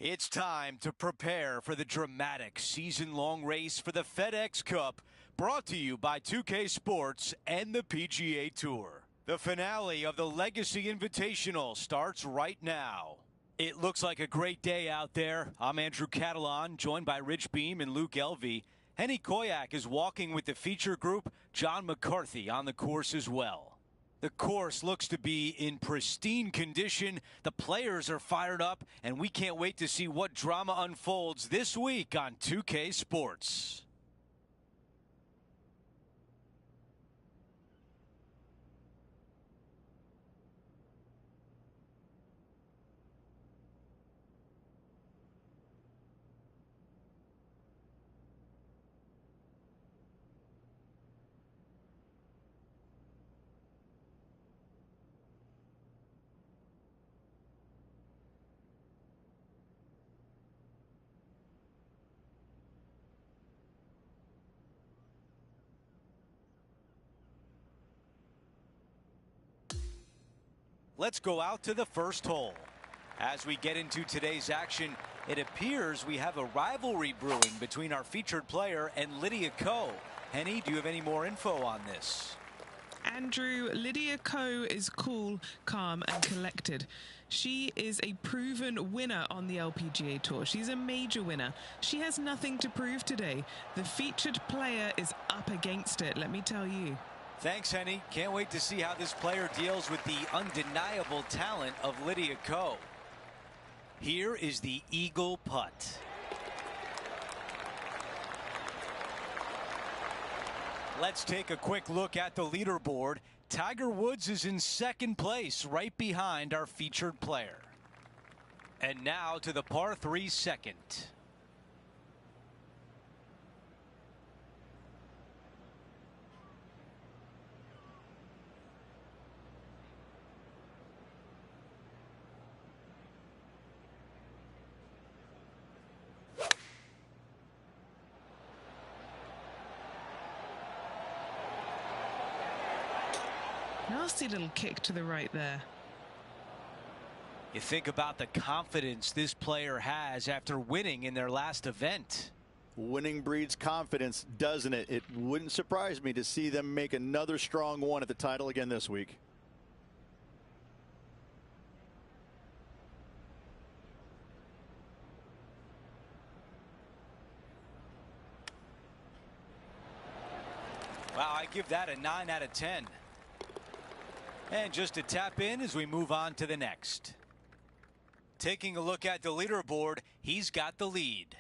It's time to prepare for the dramatic season-long race for the FedEx Cup, brought to you by 2K Sports and the PGA Tour. The finale of the Legacy Invitational starts right now. It looks like a great day out there. I'm Andrew Catalan, joined by Rich Beam and Luke Elvey. Henny Koyak is walking with the feature group, John McCarthy on the course as well. The course looks to be in pristine condition. The players are fired up, and we can't wait to see what drama unfolds this week on 2K Sports. Let's go out to the first hole. As we get into today's action, it appears we have a rivalry brewing between our featured player and Lydia Ko. Henny, do you have any more info on this? Andrew, Lydia Ko is cool, calm and collected. She is a proven winner on the LPGA Tour. She's a major winner. She has nothing to prove today. The featured player is up against it, let me tell you. Thanks, Henny. Can't wait to see how this player deals with the undeniable talent of Lydia Ko. Here is the eagle putt. Let's take a quick look at the leaderboard. Tiger Woods is in second place, right behind our featured player. And now to the par 3 second. Nasty little kick to the right there. You think about the confidence this player has after winning in their last event. Winning breeds confidence, doesn't it? It wouldn't surprise me to see them make another strong one at the title again this week. Wow, I give that a 9 out of 10. And just to tap in as we move on to the next. Taking a look at the leaderboard, he's got the lead.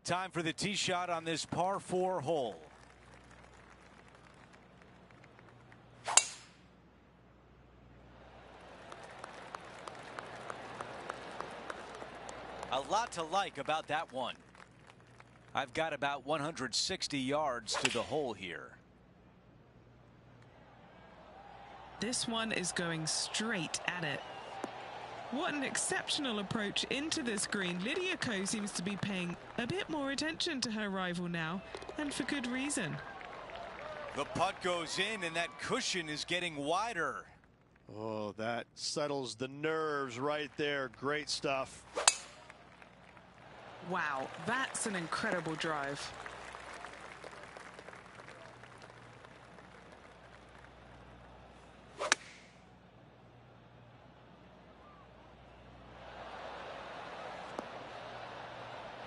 Time for the tee shot on this par 4 hole. A lot to like about that one. I've got about 160 yards to the hole here. This one is going straight at it. What an exceptional approach into this green. Lydia Ko seems to be paying a bit more attention to her rival now, and for good reason. The putt goes in, and that cushion is getting wider. Oh, that settles the nerves right there. Great stuff. Wow, that's an incredible drive.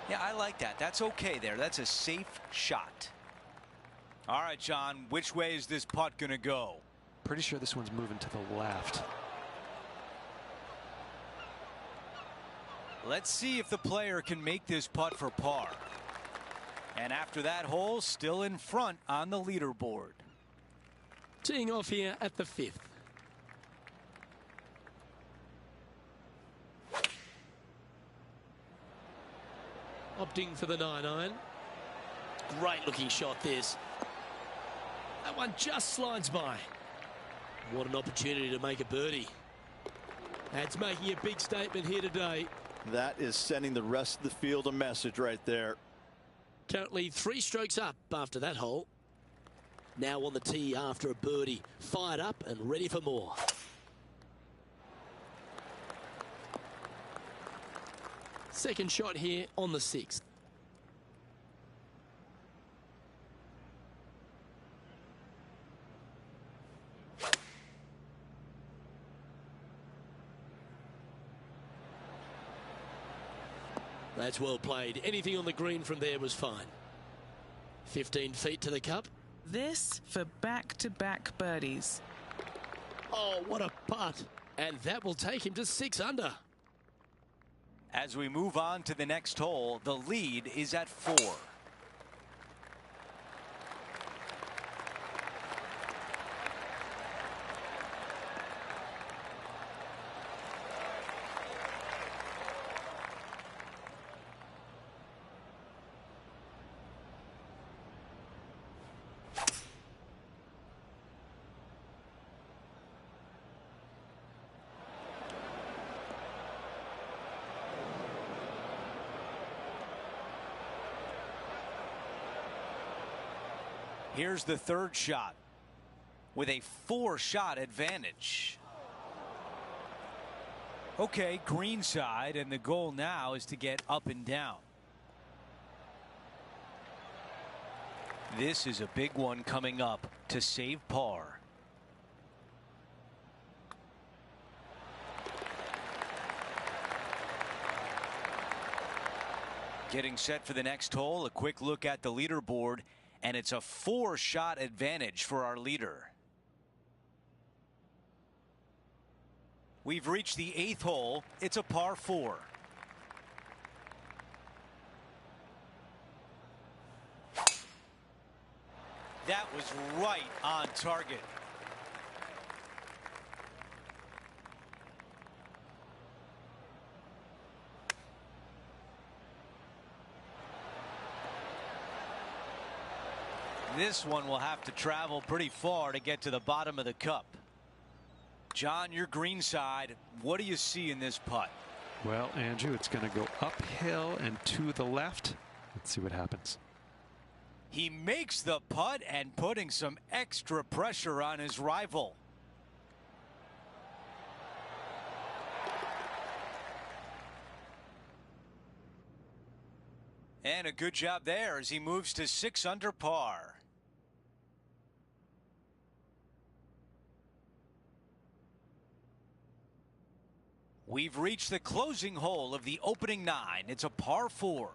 Yeah, I like that. That's okay there. That's a safe shot. All right, John, which way is this putt going to go? Pretty sure this one's moving to the left. Let's see if the player can make this putt for par. And after that hole, still in front on the leaderboard. Teeing off here at the 5th. Opting for the 9-iron. Great looking shot this. That one just slides by. What an opportunity to make a birdie. That's making a big statement here today. That is sending the rest of the field a message right there. Currently 3 strokes up after that hole. Now on the tee after a birdie. Fired up and ready for more. Second shot here on the 6th. That's well played. Anything on the green from there was fine. 15 feet to the cup. This for back-to-back birdies. Oh, what a putt. And that will take him to 6 under. As we move on to the next hole, the lead is at 4. Here's the third shot with a 4-shot advantage. Okay, green side, and the goal now is to get up and down. This is a big one coming up to save par. Getting set for the next hole, a quick look at the leaderboard. And it's a 4-shot advantage for our leader. We've reached the 8th hole. It's a par 4. That was right on target. This one will have to travel pretty far to get to the bottom of the cup. John, your green side, what do you see in this putt? Well, Andrew, it's going to go uphill and to the left. Let's see what happens. He makes the putt and putting some extra pressure on his rival. And a good job there as he moves to 6 under par. We've reached the closing hole of the opening 9. It's a par 4.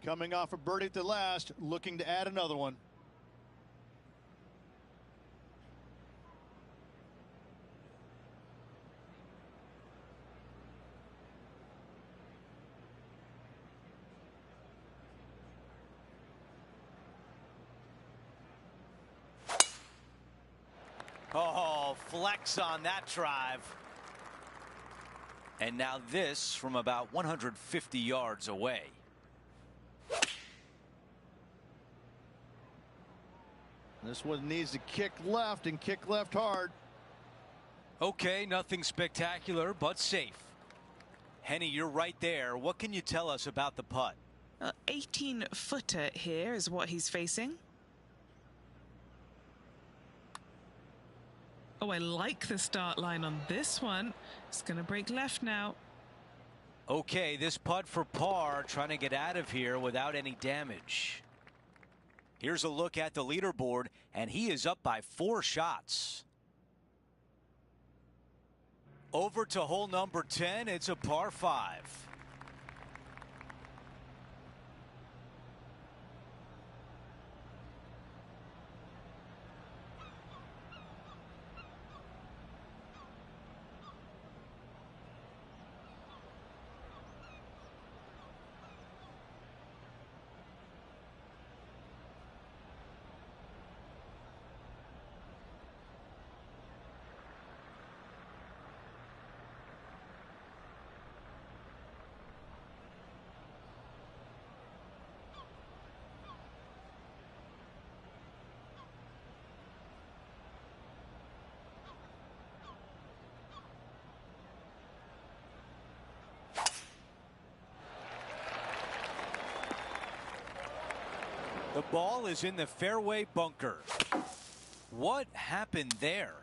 Coming off a birdie at the last, looking to add another one. Oh, flex on that drive. And now this from about 150 yards away. This one needs to kick left and kick left hard. Okay, nothing spectacular, but safe. Henny, you're right there. What can you tell us about the putt? 18-footer here is what he's facing. Oh, I like the start line on this one. It's going to break left now. Okay, this putt for par, trying to get out of here without any damage. Here's a look at the leaderboard, and he is up by 4 shots. Over to hole number 10. It's a par 5. The ball is in the fairway bunker. What happened there?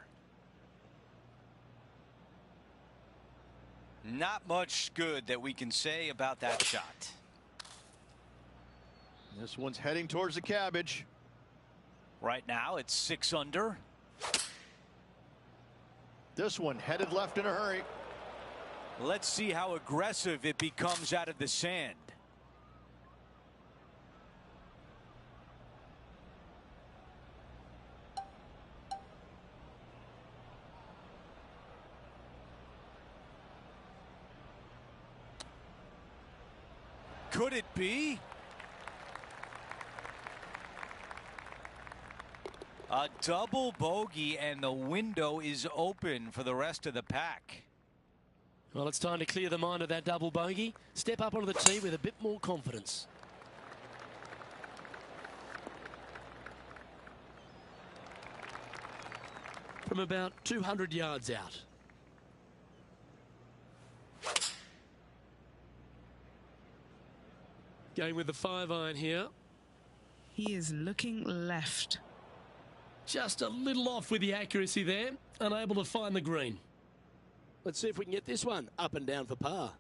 Not much good that we can say about that shot. This one's heading towards the cabbage. Right now it's 6 under. This one headed left in a hurry. Let's see how aggressive it becomes out of the sand. Could it be? A double bogey, and the window is open for the rest of the pack. Well, it's time to clear the mind of that double bogey. Step up onto the tee with a bit more confidence. From about 200 yards out. Going with the 5-iron here. He is looking left. Just a little off with the accuracy there. Unable to find the green. Let's see if we can get this one up and down for par.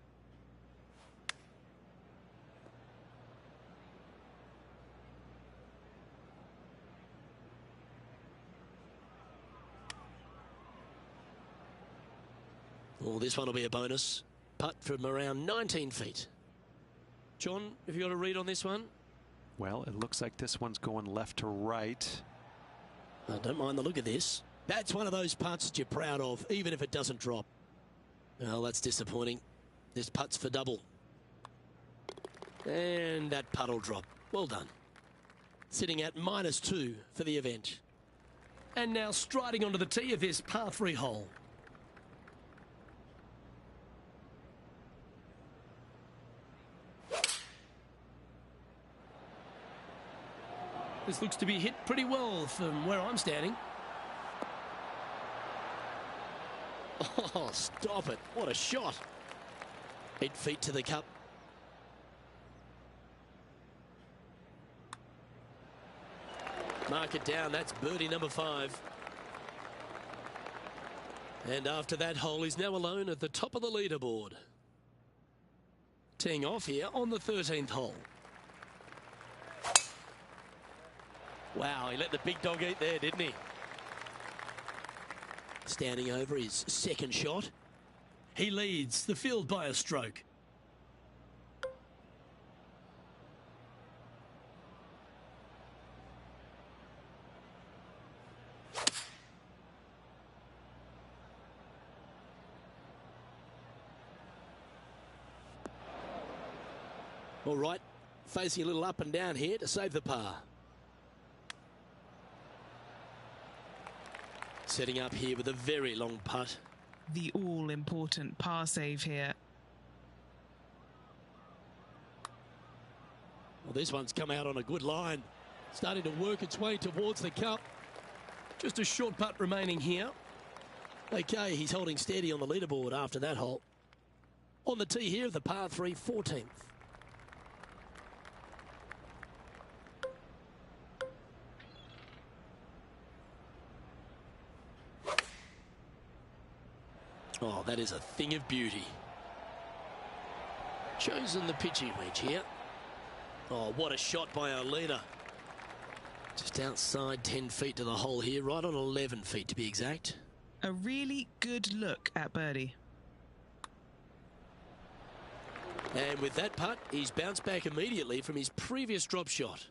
Oh, this one will be a bonus. Putt from around 19 feet. John, have you got a read on this one? Well, it looks like this one's going left to right. I don't mind the look of this. That's one of those putts that you're proud of, even if it doesn't drop. Well, that's disappointing. This putt's for double. And that putt will drop. Well done. Sitting at -2 for the event. And now striding onto the tee of this par 3 hole. This looks to be hit pretty well from where I'm standing. Oh, stop it. What a shot. 8 feet to the cup. Mark it down. That's birdie number 5. And after that hole, he's now alone at the top of the leaderboard. Teeing off here on the 13th hole. Wow, he let the big dog eat there, didn't he? Standing over his second shot. He leads the field by a stroke. All right, facing a little up and down here to save the par. Setting up here with a very long putt. The all-important par save here. Well, this one's come out on a good line. Starting to work its way towards the cup. Just a short putt remaining here. Okay, he's holding steady on the leaderboard after that hole. On the tee here of the par 3 14th. Oh, that is a thing of beauty. Chosen the pitching wedge here. Oh, what a shot by our leader. Just outside 10 feet to the hole here, right on 11 feet to be exact. A really good look at birdie. And with that putt, he's bounced back immediately from his previous drop shot.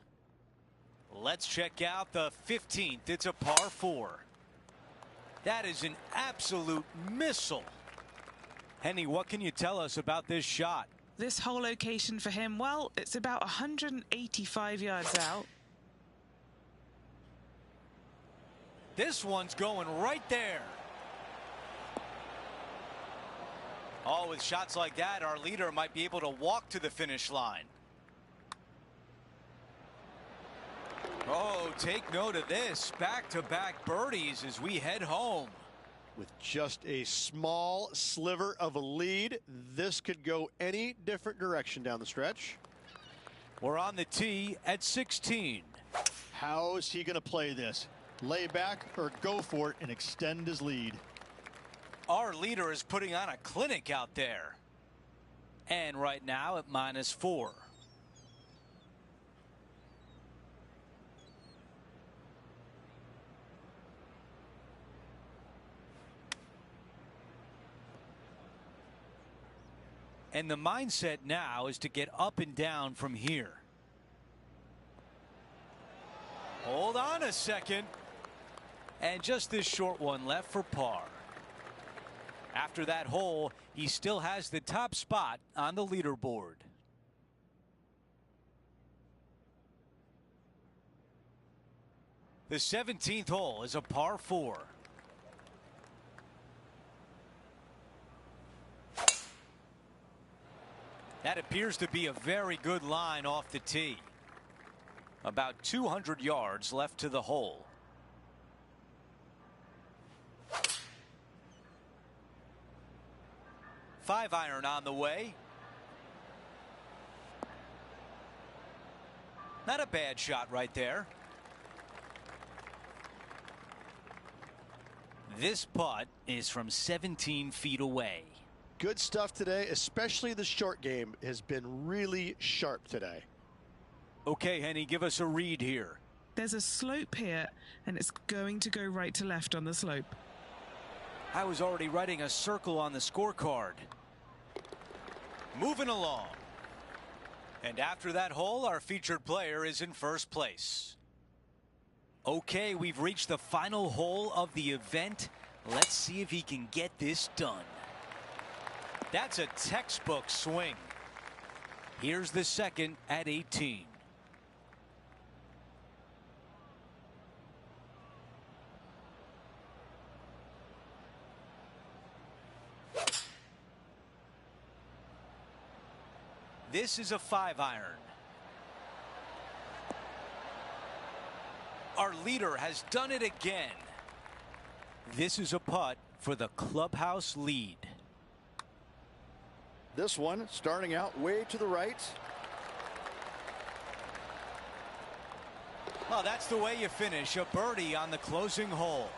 Let's check out the 15th. It's a par 4. That is an absolute missile. Henny, what can you tell us about this shot? This whole location for him, well, it's about 185 yards out. This one's going right there. Oh, with shots like that, our leader might be able to walk to the finish line. Oh, take note of this. Back-to-back birdies as we head home. With just a small sliver of a lead, this could go any different direction down the stretch. We're on the tee at 16. How is he going to play this? Lay back or go for it and extend his lead? Our leader is putting on a clinic out there. And right now at -4. And the mindset now is to get up and down from here. Hold on a second. And just this short one left for par. After that hole, he still has the top spot on the leaderboard. The 17th hole is a par 4. That appears to be a very good line off the tee. About 200 yards left to the hole. Five iron on the way. Not a bad shot right there. This putt is from 17 feet away. Good stuff today, especially the short game has been really sharp today. Okay, Henny, give us a read here. There's a slope here, and it's going to go right to left on the slope. I was already writing a circle on the scorecard. Moving along. And after that hole, our featured player is in first place. Okay, we've reached the final hole of the event. Let's see if he can get this done. That's a textbook swing. Here's the second at 18. This is a 5 iron. Our leader has done it again. This is a putt for the clubhouse lead. This one starting out way to the right. Well, that's the way you finish a birdie on the closing hole.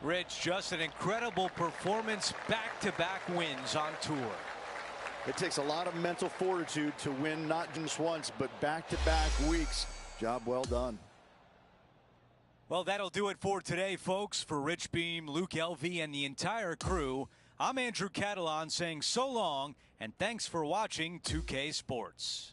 Rich, just an incredible performance, back-to-back wins on tour. It takes a lot of mental fortitude to win not just once, but back-to-back weeks. Job well done. Well, that'll do it for today, folks. For Rich Beam, Luke Elvey, and the entire crew, I'm Andrew Catalan saying so long, and thanks for watching 2K Sports.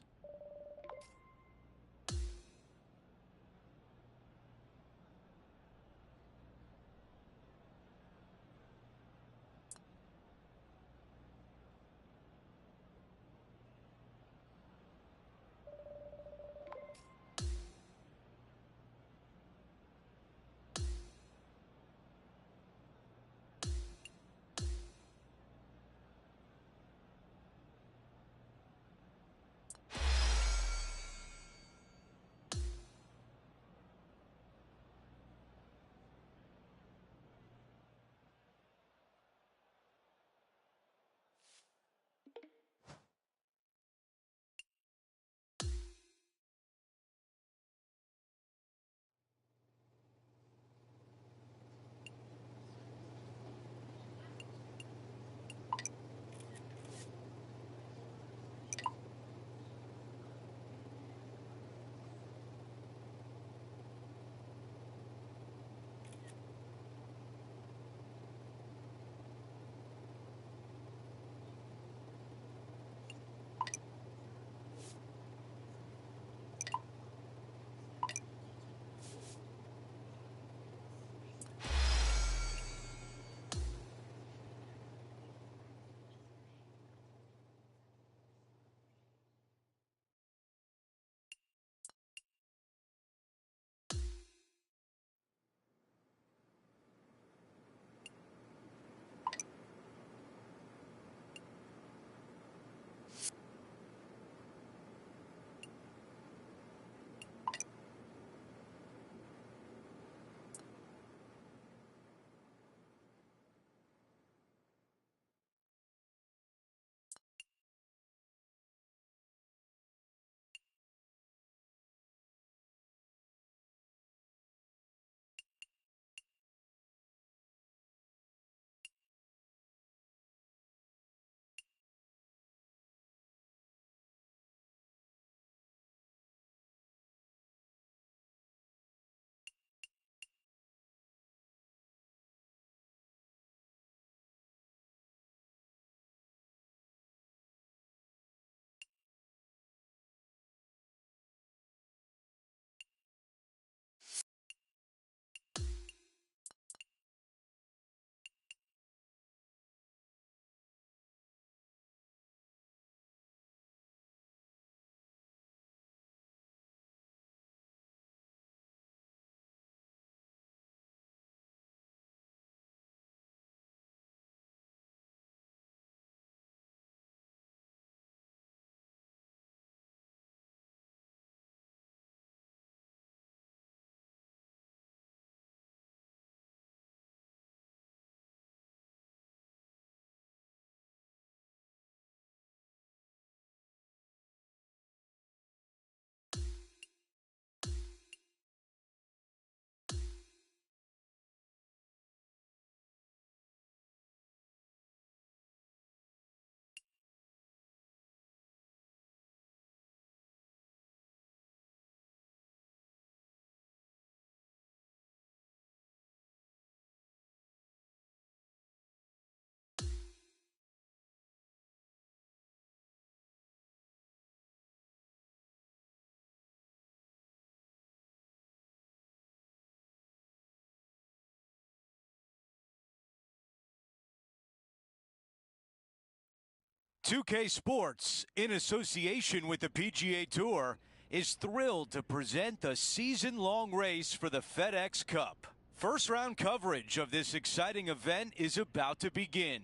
2K Sports, in association with the PGA Tour, is thrilled to present the season-long race for the FedEx Cup. First-round coverage of this exciting event is about to begin.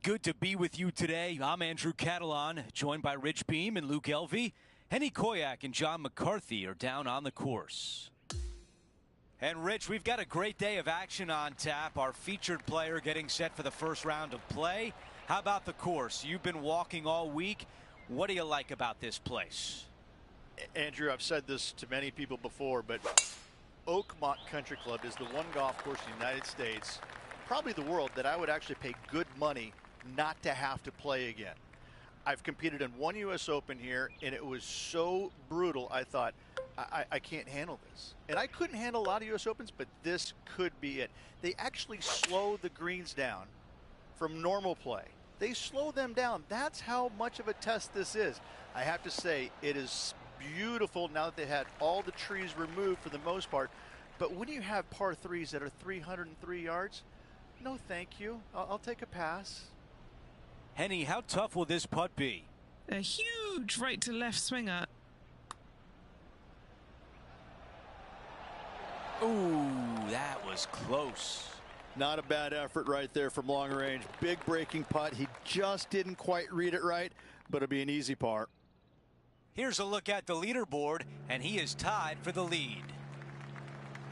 Good to be with you today. I'm Andrew Catalan, joined by Rich Beam and Luke Elvey. Henny Koyak and John McCarthy are down on the course. And Rich, we've got a great day of action on tap. Our featured player getting set for the first round of play. How about the course? You've been walking all week. What do you like about this place? Andrew, I've said this to many people before, but Oakmont Country Club is the one golf course in the United States, probably the world, that I would actually pay good money not to have to play again. I've competed in one U.S. Open here, and it was so brutal, I thought, I can't handle this. And I couldn't handle a lot of U.S. Opens, but this could be it. They actually slow the greens down from normal play. They slow them down. That's how much of a test this is. I have to say, it is beautiful now that they had all the trees removed for the most part. But when you have par threes that are 303 yards, no thank you. I'll take a pass. Henny, how tough will this putt be? A huge right to left swinger. Ooh, that was close. Not a bad effort right there from long range. Big breaking putt. He just didn't quite read it right, but it'll be an easy par. Here's a look at the leaderboard, and he is tied for the lead.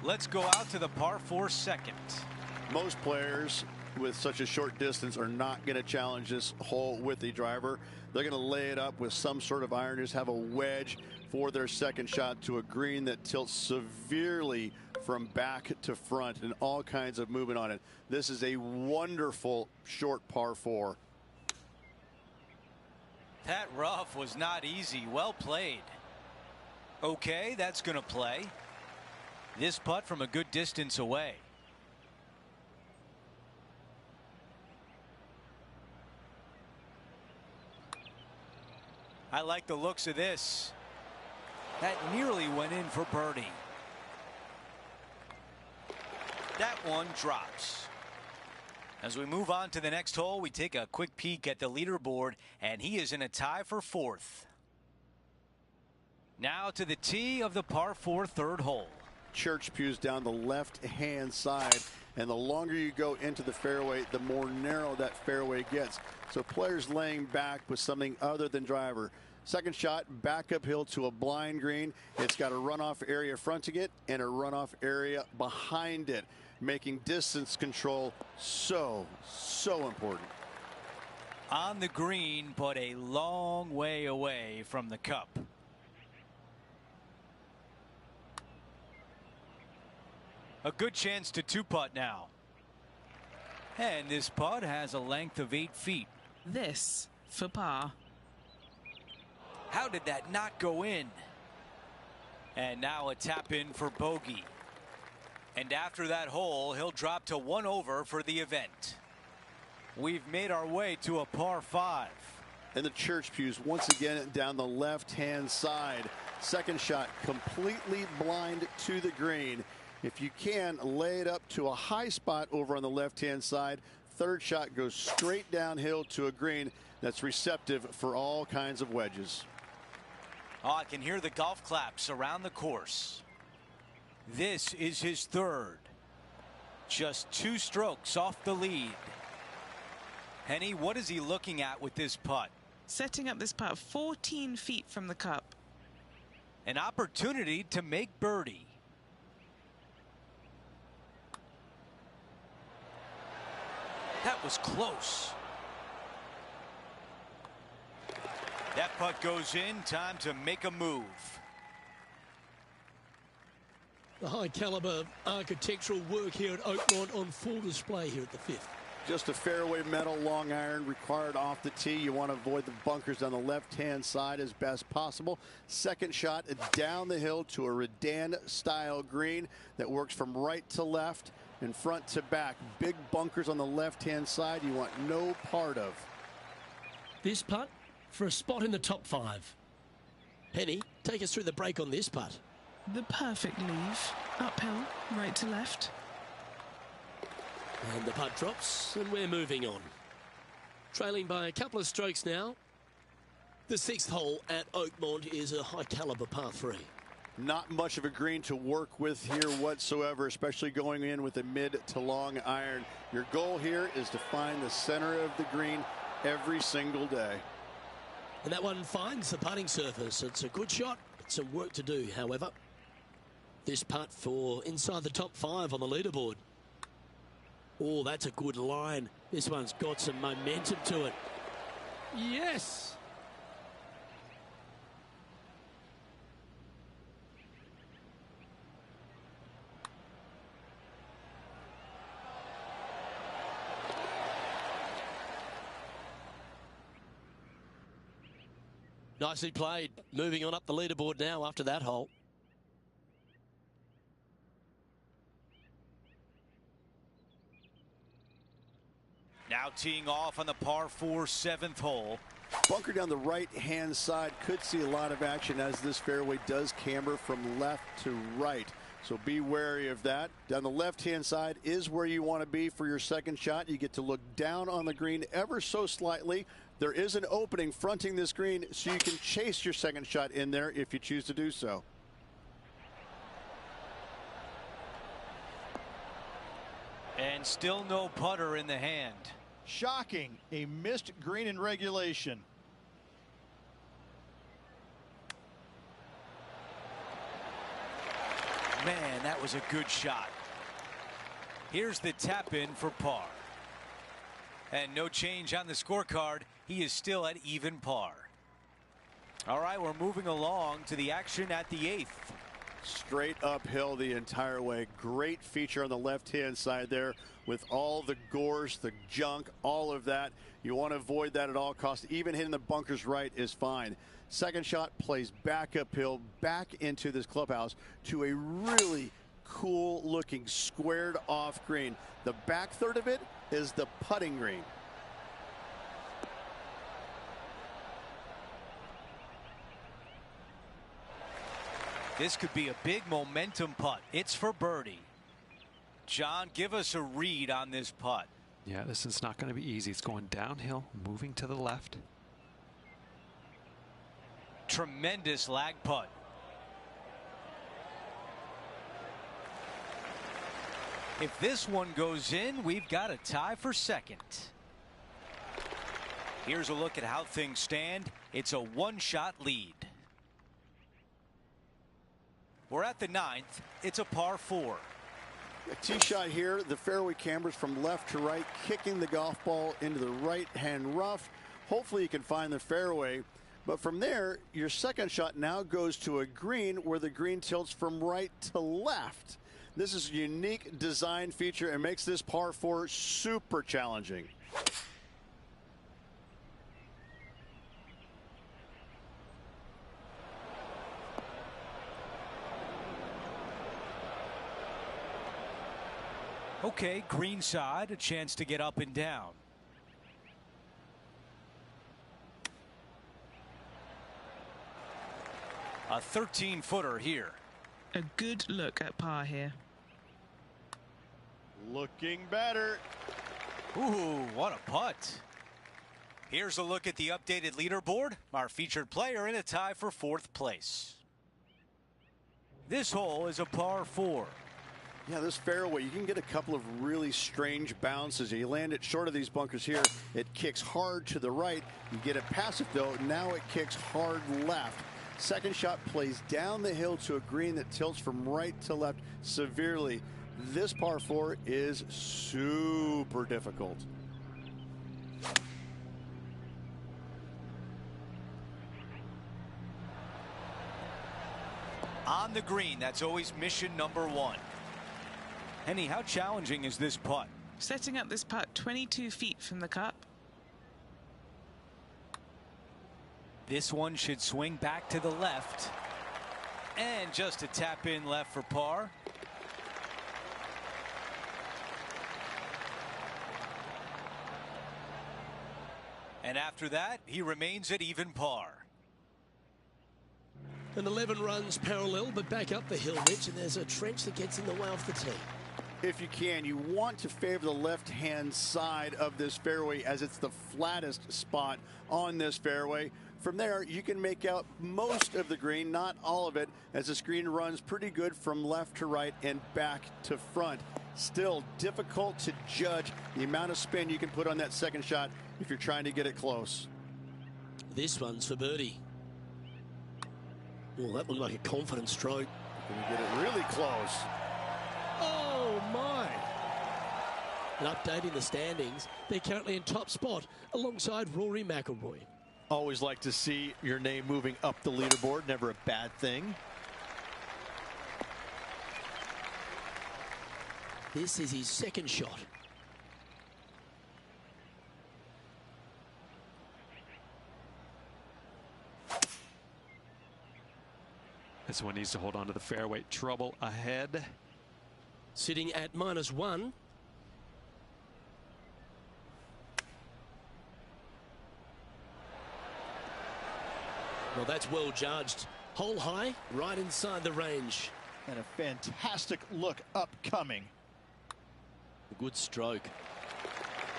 Let's go out to the par 4 second. Most players with such a short distance are not going to challenge this hole with the driver. They're going to lay it up with some sort of iron, just have a wedge for their second shot to a green that tilts severely from back to front and all kinds of movement on it. This is a wonderful short par 4. That rough was not easy. Well played. Okay, that's going to play. This putt from a good distance away. I like the looks of this. That nearly went in for birdie. That one drops. As we move on to the next hole, we take a quick peek at the leaderboard, and he is in a tie for 4th. Now to the tee of the par 4 third hole. Church pews down the left-hand side, and the longer you go into the fairway, the more narrow that fairway gets. So players laying back with something other than driver. Second shot back uphill to a blind green. It's got a runoff area fronting it and a runoff area behind it, making distance control so important. On the green, but a long way away from the cup. A good chance to 2-putt now. And this putt has a length of 8 feet. This for par. How did that not go in? And now a tap in for bogey. And after that hole, he'll drop to 1 over for the event. We've made our way to a par 5. And the church pews once again down the left-hand side. Second shot completely blind to the green. If you can, lay it up to a high spot over on the left-hand side. Third shot goes straight downhill to a green that's receptive for all kinds of wedges. Oh, I can hear the golf claps around the course. This is his third. Just 2 strokes off the lead. Henny, what is he looking at with this putt? Setting up this putt 14 feet from the cup. An opportunity to make birdie. That was close. That putt goes in. Time to make a move. The high caliber architectural work here at Oakmont on full display here at the 5th. Just a fairway metal long iron required off the tee. You want to avoid the bunkers on the left-hand side as best possible. Second shot down the hill to a Redan-style green that works from right to left and front to back. Big bunkers on the left-hand side you want no part of. This putt for a spot in the top 5. Henny, take us through the break on this putt. The perfect leave. Uphill, right to left. And the putt drops, and we're moving on. Trailing by a couple of strokes now The 6th hole at Oakmont is a high-caliber par 3. Not much of a green to work with here whatsoever, especially going in with a mid to long iron. Your goal here is to find the center of the green every single day. And that one finds the putting surface. It's a good shot, but some work to do, however. This putt for inside the top 5 on the leaderboard. Oh, that's a good line. This one's got some momentum to it. Yes. Nicely played. Moving on up the leaderboard now after that hole. Now teeing off on the par 4 7th hole. Bunker down the right-hand side could see a lot of action as this fairway does camber from left to right. So be wary of that. Down the left-hand side is where you want to be for your second shot. You get to look down on the green ever so slightly. There is an opening fronting this green, so you can chase your second shot in there if you choose to do so. And still no putter in the hand. Shocking. A missed green in regulation. Man, that was a good shot. Here's the tap in for par. And no change on the scorecard. He is still at even par. All right, we're moving along to the action at the 8th. Straight uphill the entire way. Great feature on the left-hand side there with all the gorse, the junk, all of that. You want to avoid that at all costs. Even hitting the bunkers right is fine. Second shot plays back uphill, back into this clubhouse to a really cool looking squared off green. The back third of it is the putting green. This could be a big momentum putt. It's for birdie. John, give us a read on this putt. Yeah, this is not going to be easy. It's going downhill, moving to the left. Tremendous lag putt. If this one goes in, we've got a tie for second. Here's a look at how things stand. It's a one-shot lead. We're at the 9th. It's a par 4. A tee shot here. The fairway cambers from left to right, kicking the golf ball into the right-hand rough. Hopefully you can find the fairway. But from there, your second shot now goes to a green where the green tilts from right to left. This is a unique design feature and makes this par 4 super challenging. Okay, green side, a chance to get up and down. A 13-footer here. A good look at par here. Looking better. Ooh, what a putt. Here's a look at the updated leaderboard. Our featured player in a tie for 4th place. This hole is a par 4. Yeah, this fairway, you can get a couple of really strange bounces. You land it short of these bunkers here. It kicks hard to the right. You get it passive, though. Now it kicks hard left. Second shot plays down the hill to a green that tilts from right to left severely. This par 4 is super difficult. On the green, that's always mission number 1. Henny, how challenging is this putt? Setting up this putt 22 feet from the cup. This one should swing back to the left. And just a tap in left for par. And after that, he remains at even par. And 11 runs parallel, but back up the hill, Rich, and there's a trench that gets in the way off the tee. if you can. You want to favor the left-hand side of this fairway as it's the flattest spot on this fairway. From there, you can make out most of the green, not all of it, as the screen runs pretty good from left to right and back to front. Still difficult to judge the amount of spin you can put on that second shot if you're trying to get it close. This one's for birdie. Well, that looked like a confident stroke. Going to get it really close. Oh, my. And updating the standings, they're currently in top spot alongside Rory McIlroy. Always like to see your name moving up the leaderboard. Never a bad thing. This is his second shot. This one needs to hold on to the fairway. Trouble ahead. Sitting at -1. Well, that's well judged. Hole high, right inside the range. And a fantastic look upcoming. A good stroke.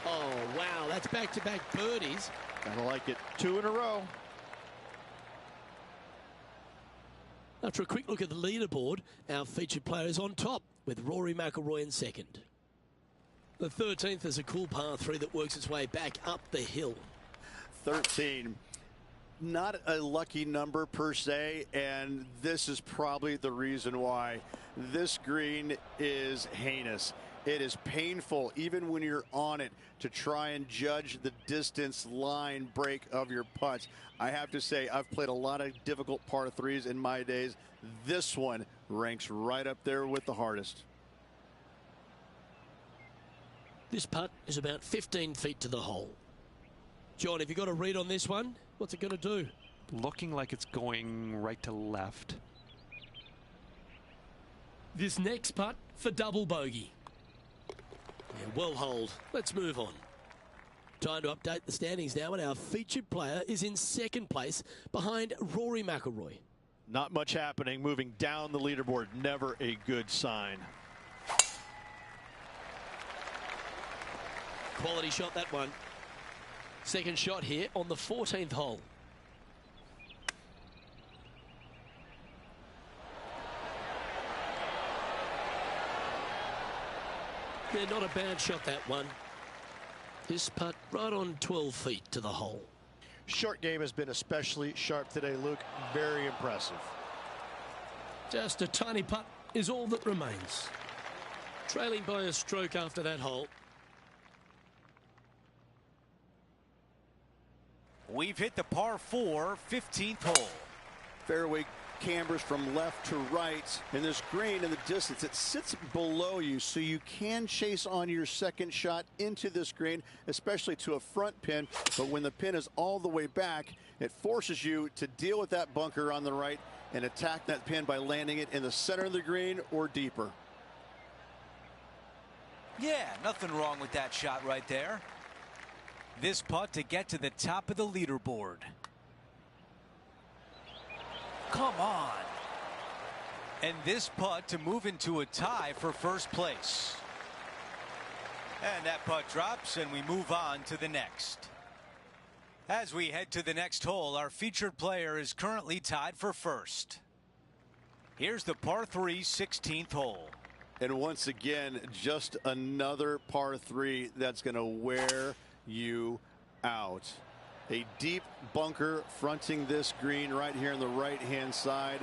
Oh, wow, that's back-to-back birdies. Gotta like it. 2 in a row. After a quick look at the leaderboard, our featured player is on top with Rory McIlroy in second. The 13th is a cool par 3 that works its way back up the hill. 13. Not a lucky number per se, and this is probably the reason why. This green is heinous. It is painful, even when you're on it, to try and judge the distance line break of your putts. I have to say, I've played a lot of difficult par 3s in my days. This one ranks right up there with the hardest. This putt is about 15 feet to the hole. John, have you got a read on this one? What's it going to do? Looking like it's going right to left. This next putt for double bogey. Yeah, well holed. Let's move on. Time to update the standings now, and our featured player is in second place behind Rory McIlroy. Not much happening. Moving down the leaderboard. Never a good sign. Quality shot, that one. Second shot here on the 14th hole. Yeah, not a bad shot, that one. This putt right on 12 feet to the hole. Short game has been especially sharp today, Luke. Very impressive. Just a tiny putt is all that remains. Trailing by a stroke after that hole. We've hit the par 4 15th hole. Fairway cambers from left to right, and this green in the distance, it sits below you, so you can chase on your second shot into this green, especially to a front pin. But when the pin is all the way back, it forces you to deal with that bunker on the right and attack that pin by landing it in the center of the green or deeper. Yeah, nothing wrong with that shot right there. This putt to get to the top of the leaderboard. Come on. And this putt to move into a tie for first place. And that putt drops, and we move on to the next. As we head to the next hole, our featured player is currently tied for first. Here's the par 3 16th hole. And once again, just another par 3 that's going to wear you out. A deep bunker fronting this green right here on the right hand side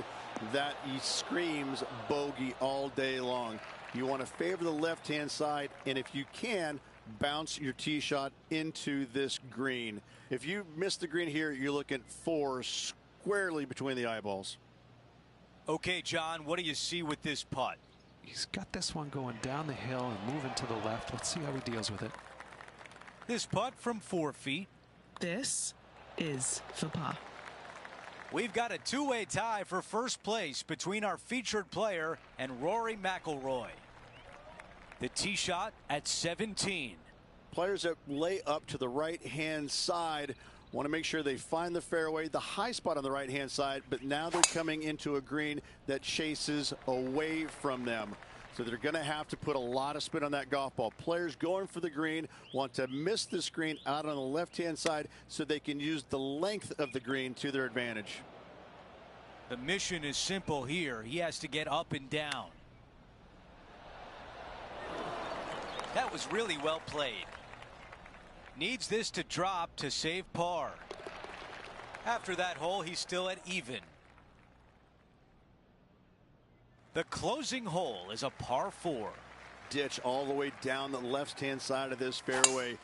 that screams bogey all day long. You want to favor the left hand side, and if you can, bounce your tee shot into this green. If you miss the green here, you're looking 4 squarely between the eyeballs. Okay, John, what do you see with this putt? He's got this one going down the hill and moving to the left. Let's see how he deals with it. This putt from 4 feet. This is for par. We've got a two-way tie for first place between our featured player and Rory McIlroy. The tee shot at 17. Players that lay up to the right-hand side want to make sure they find the fairway, the high spot on the right-hand side, but now they're coming into a green that chases away from them. So they're going to have to put a lot of spin on that golf ball. Players going for the green want to miss the screen out on the left-hand side so they can use the length of the green to their advantage. The mission is simple here. He has to get up and down. That was really well played. Needs this to drop to save par. After that hole, he's still at even. The closing hole is a par 4. Ditch all the way down the left-hand side of this fairway.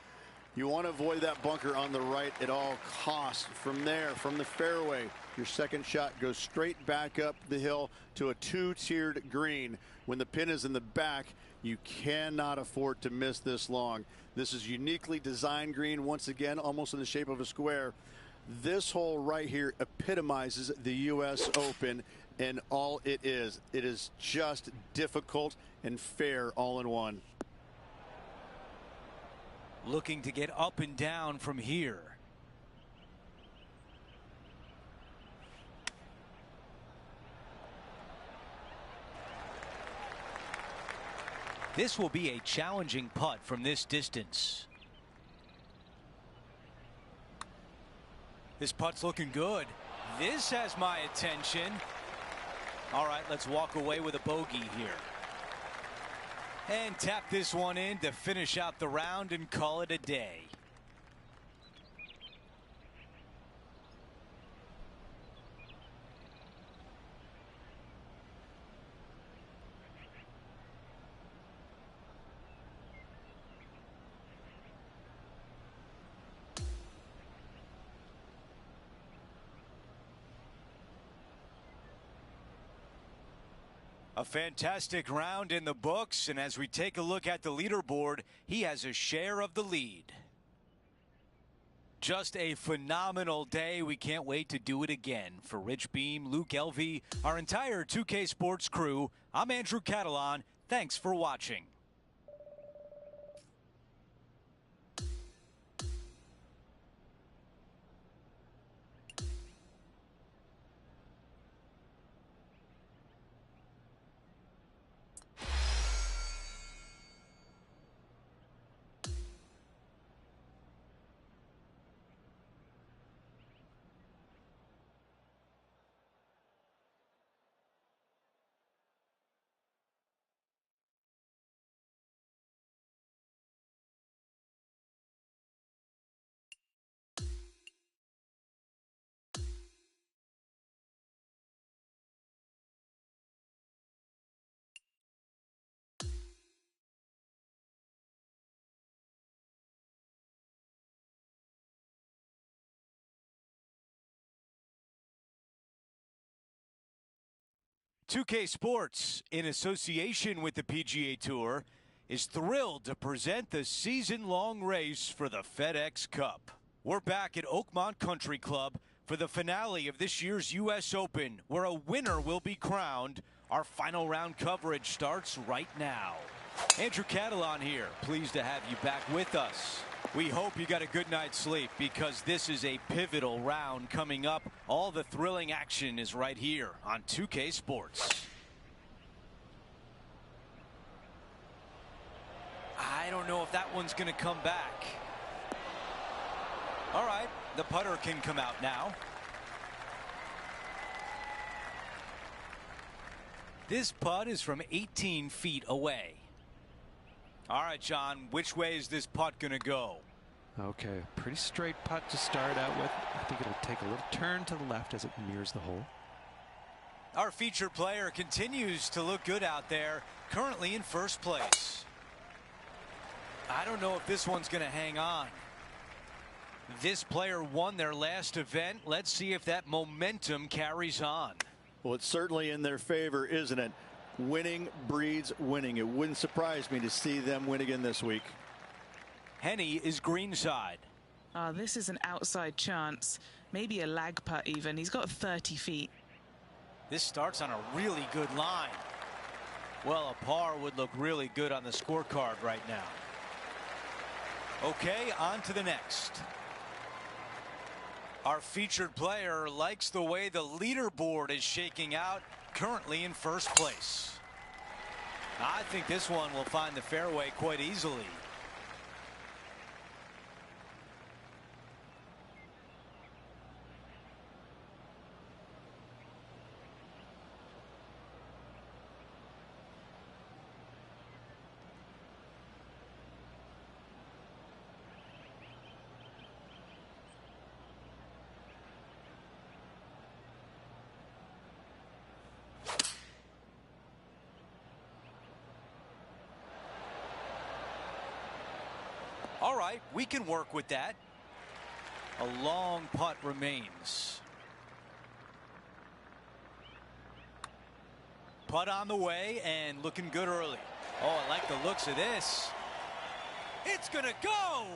You want to avoid that bunker on the right at all costs. From there, from the fairway, your second shot goes straight back up the hill to a 2-tiered green. When the pin is in the back, you cannot afford to miss this long. This is uniquely designed green, once again, almost in the shape of a square. This hole right here epitomizes the U.S. Open and all it is. It is just difficult and fair all in one. Looking to get up and down from here. This will be a challenging putt from this distance. This putt's looking good. This has my attention. All right, let's walk away with a bogey here. And tap this one in to finish out the round and call it a day. A fantastic round in the books, and as we take a look at the leaderboard, he has a share of the lead. Just a phenomenal day. We can't wait to do it again. For Rich Beam, Luke Elvey, our entire 2K Sports crew, I'm Andrew Catalan. Thanks for watching. .2K Sports, in association with the PGA Tour, is thrilled to present the season-long race for the FedEx Cup. We're back at Oakmont Country Club for the finale of this year's U.S. Open, where a winner will be crowned. Our final round coverage starts right now. Andrew Catalan here, pleased to have you back with us. We hope you got a good night's sleep, because this is a pivotal round coming up. All the thrilling action is right here on 2K Sports. I don't know if that one's going to come back. All right, the putter can come out now. This putt is from 18 feet away. All right, John, which way is this putt going to go? Okay, pretty straight putt to start out with. I think it'll take a little turn to the left as it nears the hole. Our featured player continues to look good out there, currently in first place. I don't know if this one's going to hang on. This player won their last event. Let's see if that momentum carries on. Well, it's certainly in their favor, isn't it? Winning breeds winning. It wouldn't surprise me to see them win again this week. Henny is greenside. This is an outside chance. Maybe a lag putt even. He's got 30 feet. This starts on a really good line. Well, a par would look really good on the scorecard right now. Okay, on to the next. Our featured player likes the way the leaderboard is shaking out, currently in first place. I think this one will find the fairway quite easily. All right, we can work with that. A long putt remains. Putt on the way and looking good early. Oh, I like the looks of this. It's gonna go!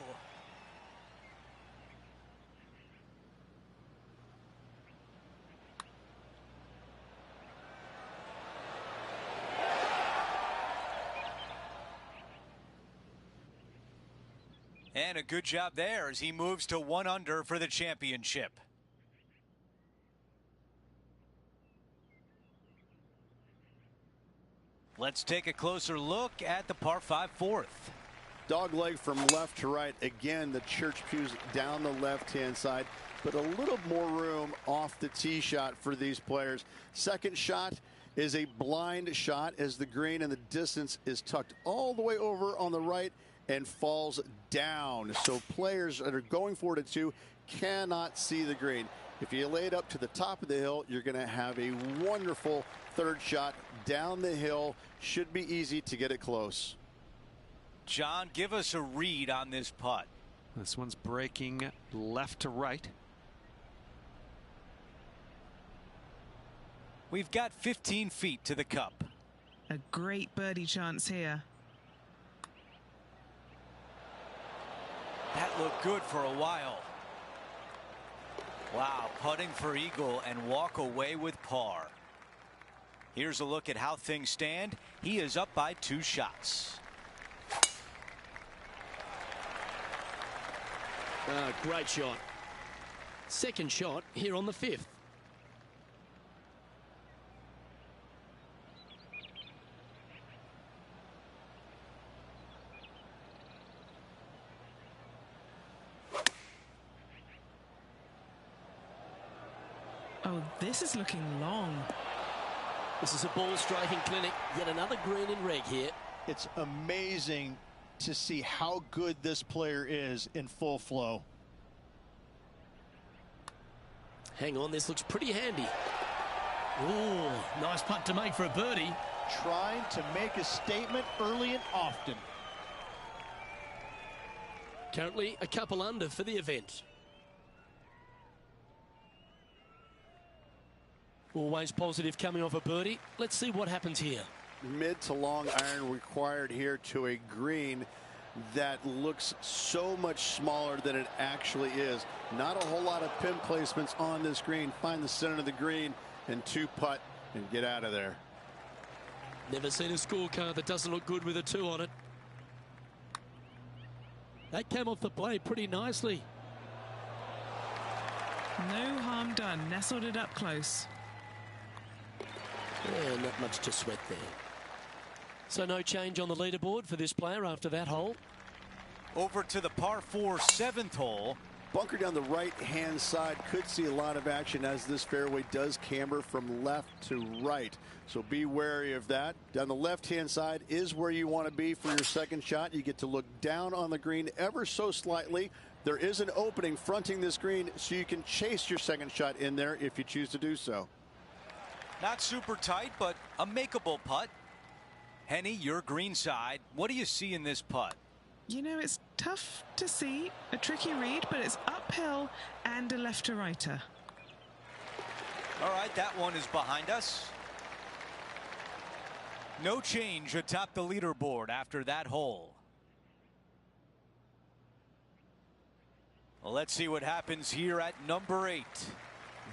And a good job there as he moves to 1 under for the championship. Let's take a closer look at the par 5 fourth. Dog leg from left to right. Again, the church pews down the left-hand side, but a little more room off the tee shot for these players. Second shot is a blind shot as the green and the distance is tucked all the way over on the right and falls down. So players that are going for it at 2 cannot see the green. If you lay it up to the top of the hill, you're going to have a wonderful third shot down the hill. Should be easy to get it close. John, give us a read on this putt. This one's breaking left to right. We've got 15 feet to the cup. A great birdie chance here. That looked good for a while. Wow, putting for eagle and walk away with par. Here's a look at how things stand. He is up by 2 shots. Great shot. Second shot here on the 5th. Oh, this is looking long. This is a ball striking clinic. Yet another green in red here. It's amazing to see how good this player is in full flow. Hang on, this looks pretty handy. Ooh, nice putt to make for a birdie. Trying to make a statement early and often. Currently a couple under for the event. Always positive coming off a birdie. Let's see what happens here. Mid to long iron required here to a green that looks so much smaller than it actually is. Not a whole lot of pin placements on this green. Find the center of the green and 2 putt and get out of there. Never seen a scorecard that doesn't look good with a 2 on it. That came off the plate pretty nicely. No harm done. Nestled it up close. Yeah, not much to sweat there. So no change on the leaderboard for this player after that hole. Over to the par 4 7th hole. Bunker down the right-hand side. Could see a lot of action as this fairway does camber from left to right. So be wary of that. Down the left-hand side is where you want to be for your second shot. You get to look down on the green ever so slightly. There is an opening fronting this green, so you can chase your second shot in there if you choose to do so. Not super tight, but a makeable putt. Henny, your green side. What do you see in this putt? You know, it's tough to see. A tricky read, but it's uphill and a left to righter. All right, that one is behind us. No change atop the leaderboard after that hole. Well, let's see what happens here at number 8.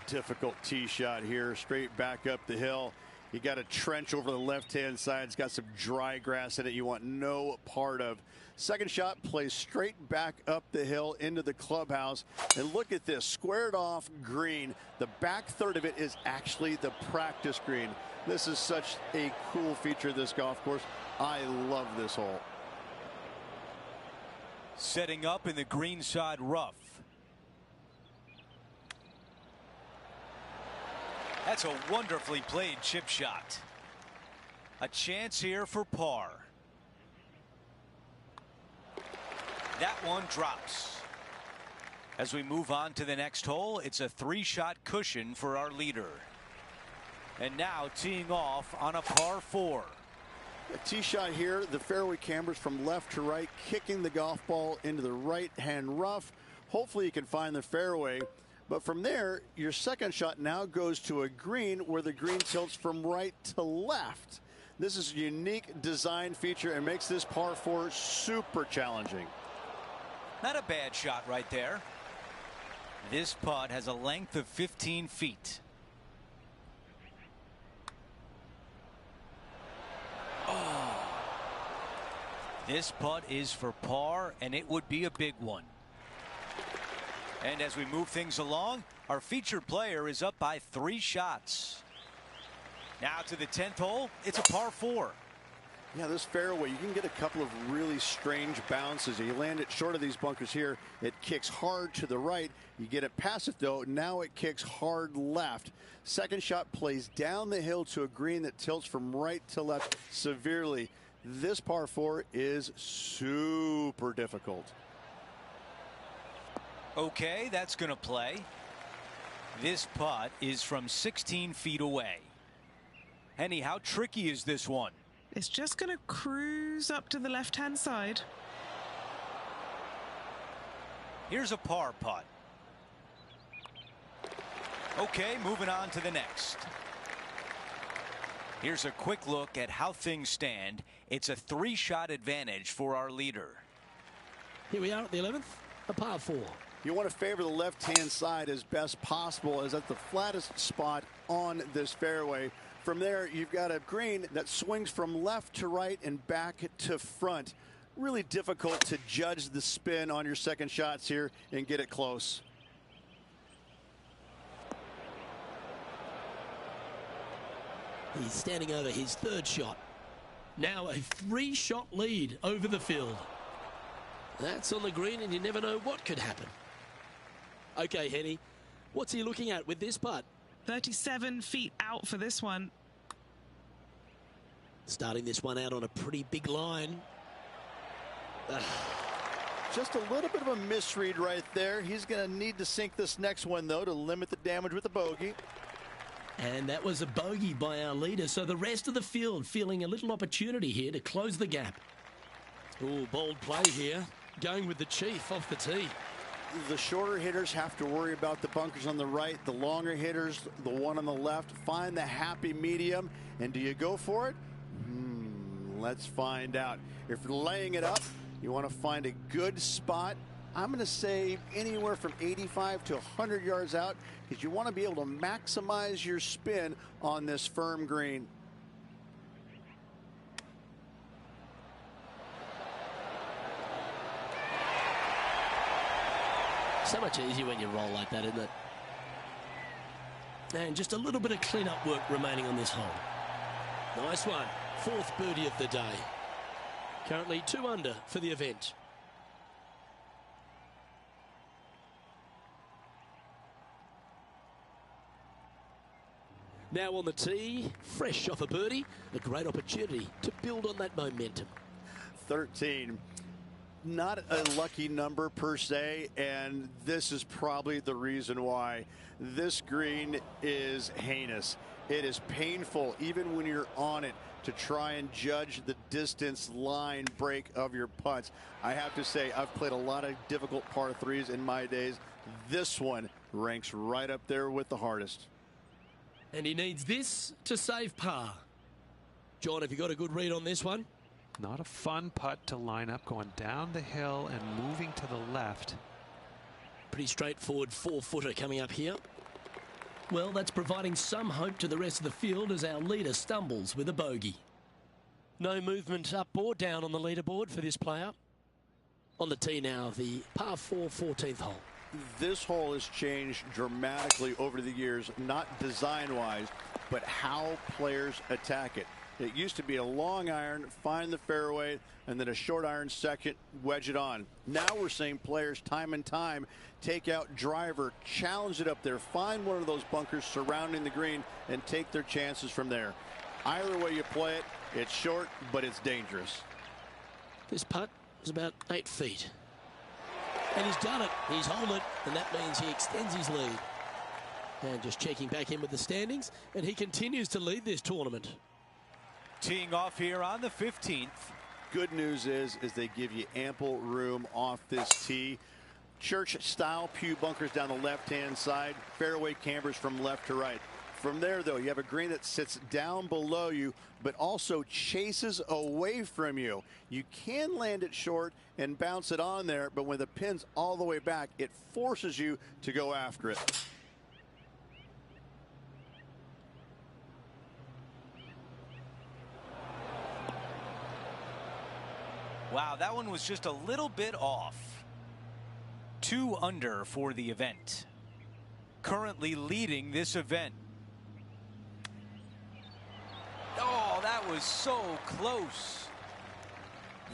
Difficult tee shot here, straight back up the hill. You got a trench over the left-hand side. It's got some dry grass in it you want no part of. Second shot plays straight back up the hill into the clubhouse. And look at this, squared off green. The back third of it is actually the practice green. This is such a cool feature of this golf course. I love this hole. Setting up in the greenside rough. That's a wonderfully played chip shot. A chance here for par. That one drops. As we move on to the next hole, it's a 3-shot cushion for our leader. And now teeing off on a par 4. A tee shot here. The fairway cambers from left to right, kicking the golf ball into the right-hand rough. Hopefully you can find the fairway. But from there, your second shot now goes to a green where the green tilts from right to left. This is a unique design feature and makes this par 4 super challenging. Not a bad shot right there. This putt has a length of 15 feet. Oh. This putt is for par, and it would be a big one. And as we move things along, our featured player is up by 3 shots. Now to the 10th hole, it's a par 4. Yeah, this fairway, you can get a couple of really strange bounces. You land it short of these bunkers here. It kicks hard to the right. You get it past it, though. Now it kicks hard left. Second shot plays down the hill to a green that tilts from right to left severely. This par 4 is super difficult. Okay, that's going to play. This putt is from 16 feet away. Henny, how tricky is this one? It's just going to cruise up to the left-hand side. Here's a par putt. Okay, moving on to the next. Here's a quick look at how things stand. It's a 3-shot advantage for our leader. Here we are at the 11th, a par 4. You want to favor the left-hand side as best possible, as that's the flattest spot on this fairway. From there, you've got a green that swings from left to right and back to front. Really difficult to judge the spin on your second shots here and get it close. He's standing over his 3rd shot. Now a 3-shot lead over the field. That's on the green, and you never know what could happen. Okay, Henny, what's he looking at with this putt? 37 feet out for this one. Starting this one out on a pretty big line. Just a little bit of a misread right there. He's going to need to sink this next one, though, to limit the damage with the bogey. And that was a bogey by our leader, so the rest of the field feeling a little opportunity here to close the gap. Oh, bold play here, going with the chief off the tee. The shorter hitters have to worry about the bunkers on the right. The longer hitters, the one on the left, find the happy medium. And do you go for it? Let's find out. If you're laying it up, you want to find a good spot. I'm going to say anywhere from 85 to 100 yards out, because you want to be able to maximize your spin on this firm green. So much easier when you roll like that, isn't it? And just a little bit of clean-up work remaining on this hole. Nice one. 4th birdie of the day. Currently 2 under for the event. Now on the tee, fresh off a birdie, a great opportunity to build on that momentum. 13. Not a lucky number per se, and this is probably the reason why. This green is heinous. It is painful, even when you're on it, to try and judge the distance line break of your putts. I have to say, I've played a lot of difficult par 3s in my days. This one ranks right up there with the hardest. And he needs this to save par. John, have you got a good read on this one? Not a fun putt to line up, going down the hill and moving to the left. Pretty straightforward 4-footer coming up here. Well, that's providing some hope to the rest of the field as our leader stumbles with a bogey. No movement up or down on the leaderboard for this player. On the tee now, the par 4 14th hole. This hole has changed dramatically over the years, not design-wise, but how players attack it. It used to be a long iron, find the fairway, and then a short iron second, wedge it on. Now we're seeing players time and time take out driver, challenge it up there, find one of those bunkers surrounding the green, and take their chances from there. Either way you play it, it's short, but it's dangerous. This putt is about 8 feet. And he's done it. He's home it, and that means he extends his lead. And just checking back in with the standings, and he continues to lead this tournament. Teeing off here on the 15th. Good news is they give you ample room off this tee. Church-style pew bunkers down the left-hand side, fairway cambers from left to right. From there, though, you have a green that sits down below you, but also chases away from you. You can land it short and bounce it on there, but when the pin's all the way back, it forces you to go after it. Wow, that one was just a little bit off. 2 under for the event. Currently leading this event. Oh, that was so close.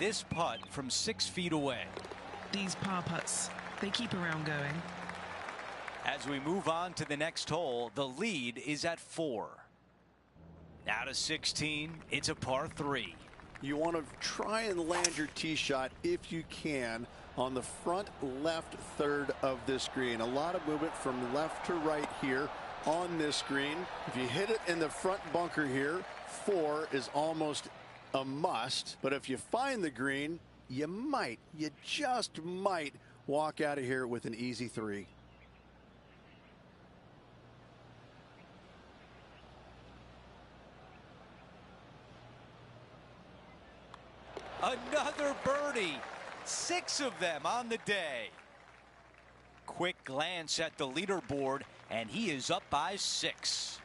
This putt from 6 feet away. These par putts, they keep around going. As we move on to the next hole, the lead is at 4. Now to 16, it's a par 3. You want to try and land your tee shot if you can on the front left third of this green. A lot of movement from left to right here on this green. If you hit it in the front bunker here, 4 is almost a must. But if you find the green, you just might walk out of here with an easy 3. Another birdie. 6 of them on the day. Quick glance at the leaderboard, and he is up by 6.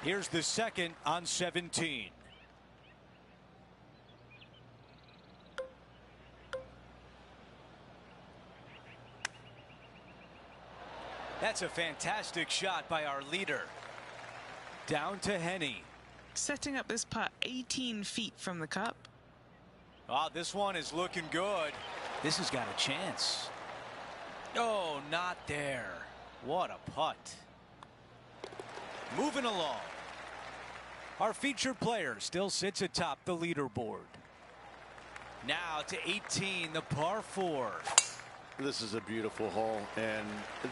Here's the second on 17. That's a fantastic shot by our leader. Down to Henny. Setting up this putt 18 feet from the cup. Oh, this one is looking good. This has got a chance. Oh, not there. What a putt. Moving along. Our featured player still sits atop the leaderboard. Now to 18, the par 4. This is a beautiful hole, and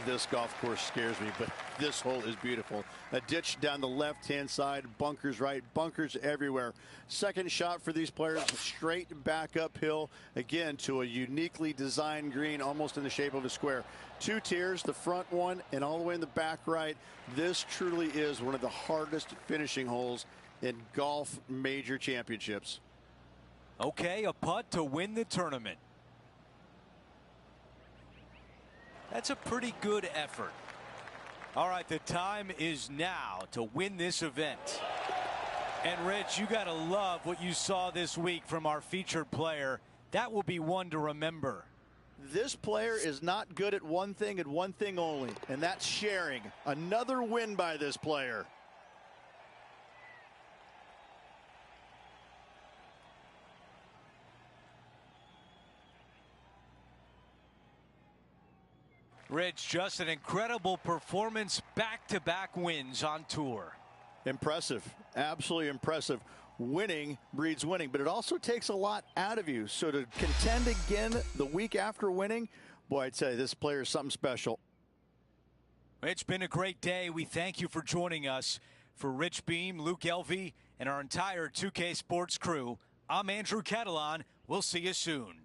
this golf course scares me, but this hole is beautiful. A ditch down the left-hand side, bunkers right, bunkers everywhere. Second shot for these players, straight back uphill, again, to a uniquely designed green, almost in the shape of a square. 2 tiers, the front one and all the way in the back right. This truly is one of the hardest finishing holes in golf major championships. Okay, a putt to win the tournament. That's a pretty good effort. All right, the time is now to win this event. And Rich, you got to love what you saw this week from our featured player. That will be one to remember. This player is not good at one thing and one thing only, and that's sharing. Another win by this player. Rich, just an incredible performance, back-to-back wins on tour. Impressive, absolutely impressive. Winning breeds winning, but it also takes a lot out of you. So to contend again the week after winning, boy, I'd say this player is something special. It's been a great day. We thank you for joining us. For Rich Beam, Luke Elvey, and our entire 2K Sports crew, I'm Andrew Catalan. We'll see you soon.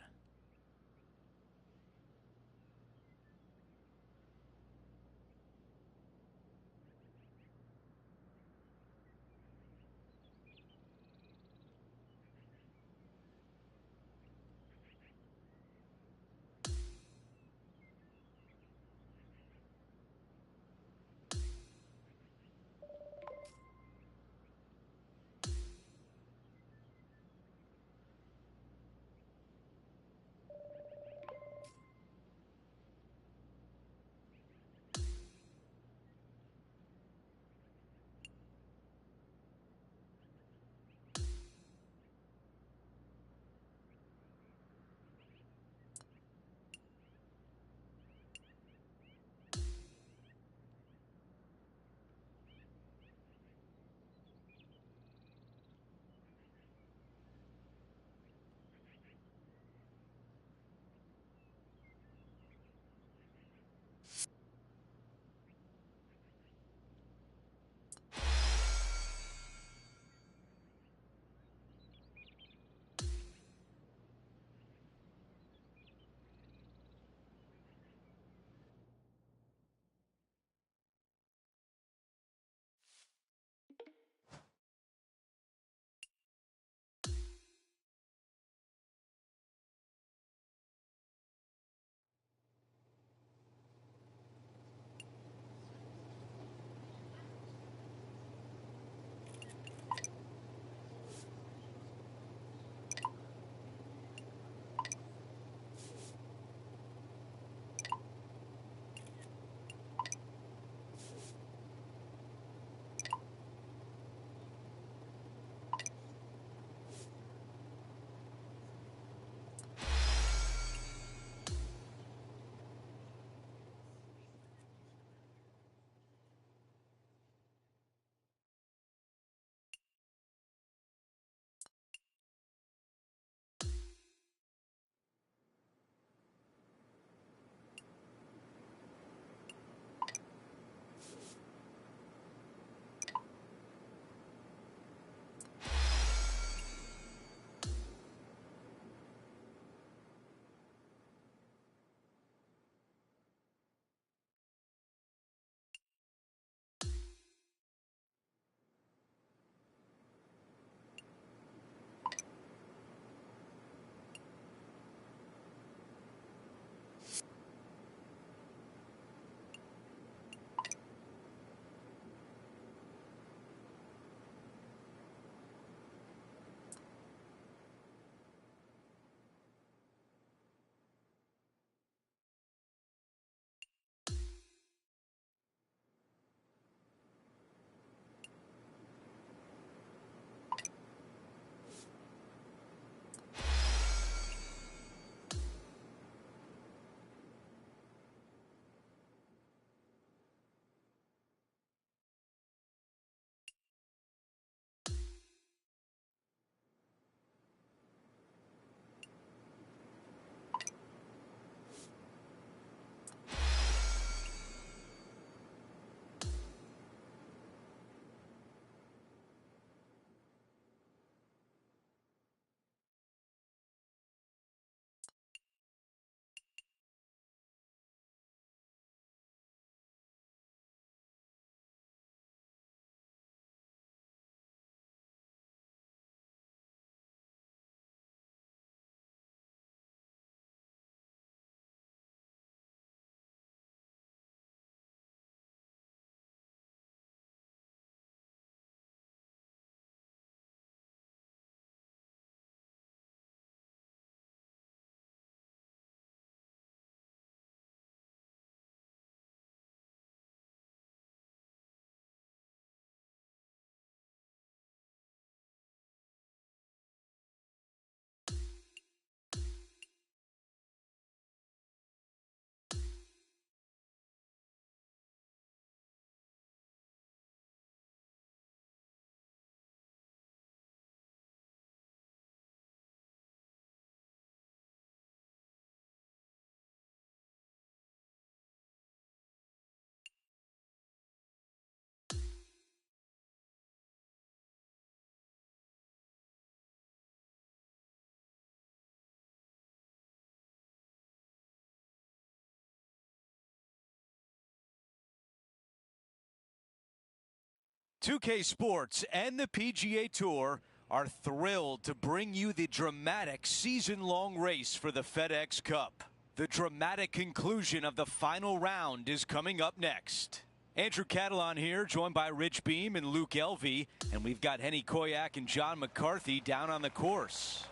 2K Sports and the PGA Tour are thrilled to bring you the dramatic season-long race for the FedEx Cup. The dramatic conclusion of the final round is coming up next. Andrew Catalan here, joined by Rich Beam and Luke Elvey, and we've got Henny Koyak and John McCarthy down on the course.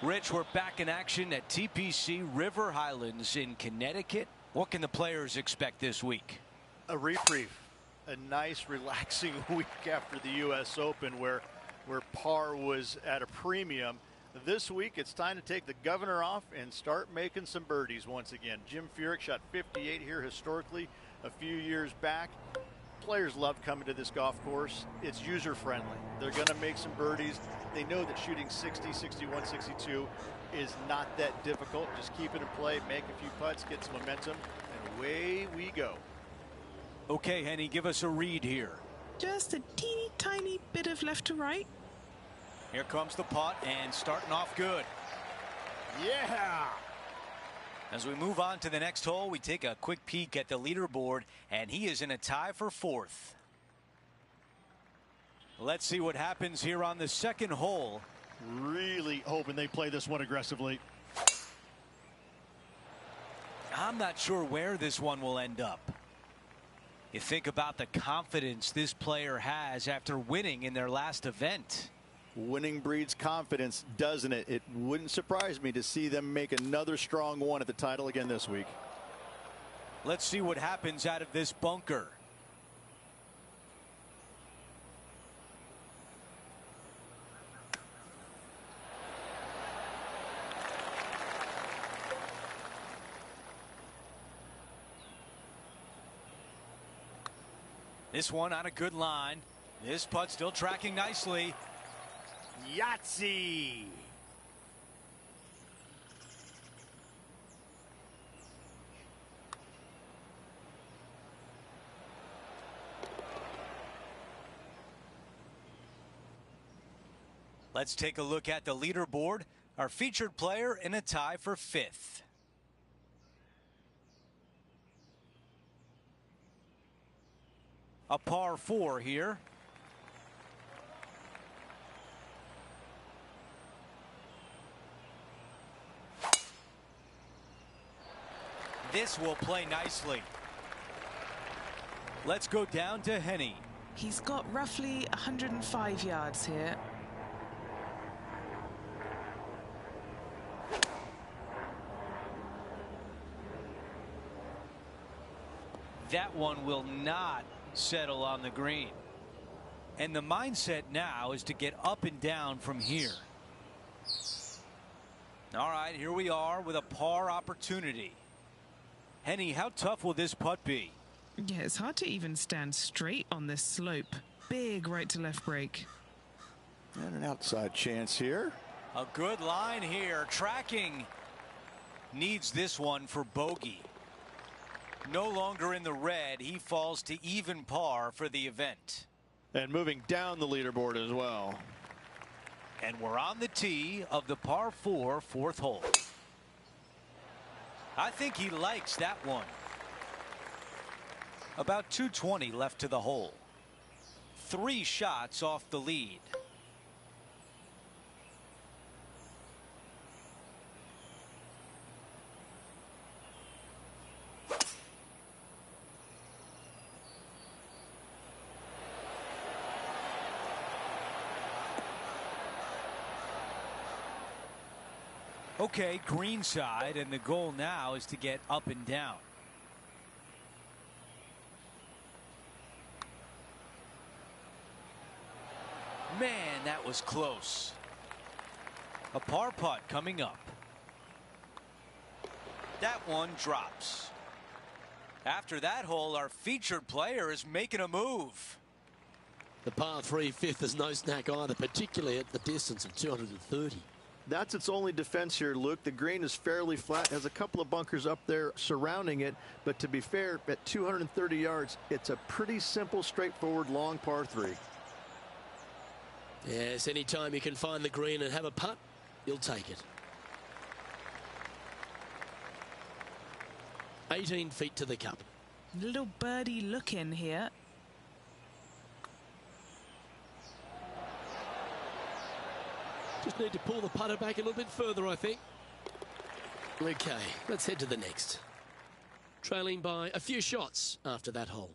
Rich, we're back in action at TPC River Highlands in Connecticut. What can the players expect this week? A reprieve, a nice relaxing week after the U.S. Open where par was at a premium. This week it's time to take the governor off and start making some birdies once again. Jim Furyk shot 58 here historically a few years back. Players love coming to this golf course. It's user friendly. They're going to make some birdies. They know that shooting 60, 61, 62 is not that difficult. Just keep it in play, make a few putts, get some momentum, and away we go. Okay, Henny, give us a read here. Just a teeny tiny bit of left to right. Here comes the putt and starting off good. Yeah! As we move on to the next hole, we take a quick peek at the leaderboard, and he is in a tie for fourth. Let's see what happens here on the second hole. Really hoping they play this one aggressively. I'm not sure where this one will end up. You think about the confidence this player has after winning in their last event. Winning breeds confidence, doesn't it? It wouldn't surprise me to see them make another strong one at the title again this week. Let's see what happens out of this bunker. This one on a good line. This putt still tracking nicely. Yahtzee! Let's take a look at the leaderboard. Our featured player in a tie for fifth. A par 4 here. This will play nicely. Let's go down to Henny. He's got roughly 105 yards here. That one will not settle on the green. And the mindset now is to get up and down from here. All right, here we are with a par opportunity. Henny, how tough will this putt be? Yeah, it's hard to even stand straight on this slope. Big right to left break. And an outside chance here. A good line here. Tracking. Needs this one for bogey. No longer in the red. He falls to even par for the event. And moving down the leaderboard as well. And we're on the tee of the par 4 fourth hole. I think he likes that one. About 220 left to the hole. 3 shots off the lead. Okay, green side, and the goal now is to get up and down. Man, that was close. A par putt coming up. That one drops. After that hole, our featured player is making a move. The par 3 fifth is no snack either, particularly at the distance of 230. That's its only defense here, Luke. The green is fairly flat, has a couple of bunkers up there surrounding it, but to be fair, at 230 yards, it's a pretty simple, straightforward, long par 3. Yes, anytime you can find the green and have a putt, you'll take it. 18 feet to the cup. Little birdie look in here. Just need to pull the putter back a little bit further, I think. Okay, let's head to the next. Trailing by a few shots after that hole.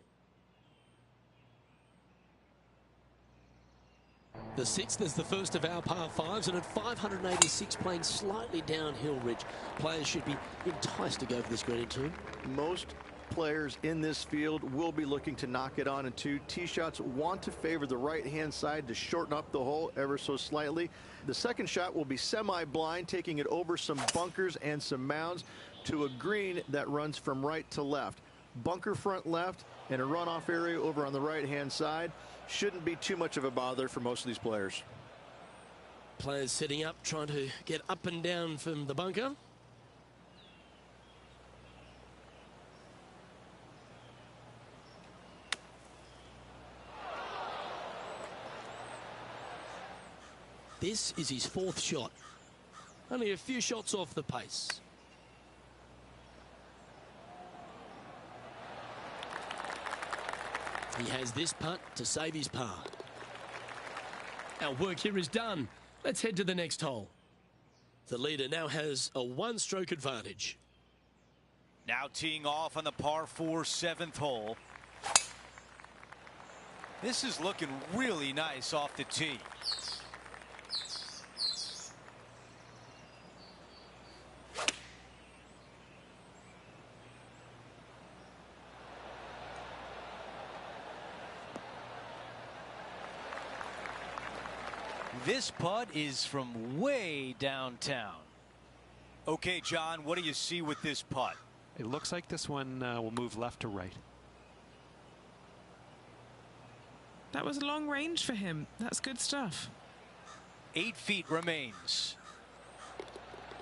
The 6th is the first of our par 5s, and at 586 playing slightly downhill, Rich, players should be enticed to go for this green too. Most players in this field will be looking to knock it on in 2. Tee shots want to favor the right-hand side to shorten up the hole ever so slightly. The second shot will be semi-blind, taking it over some bunkers and some mounds to a green that runs from right to left. Bunker front left and a runoff area over on the right-hand side. Shouldn't be too much of a bother for most of these players. Players setting up, trying to get up and down from the bunker. This is his 4th shot. Only a few shots off the pace. He has this putt to save his par. Our work here is done. Let's head to the next hole. The leader now has a 1-stroke advantage. Now teeing off on the par 4 7th hole. This is looking really nice off the tee. This putt is from way downtown. Okay, John, what do you see with this putt? It looks like this one will move left to right. That was a long range for him. That's good stuff. 8 feet remains.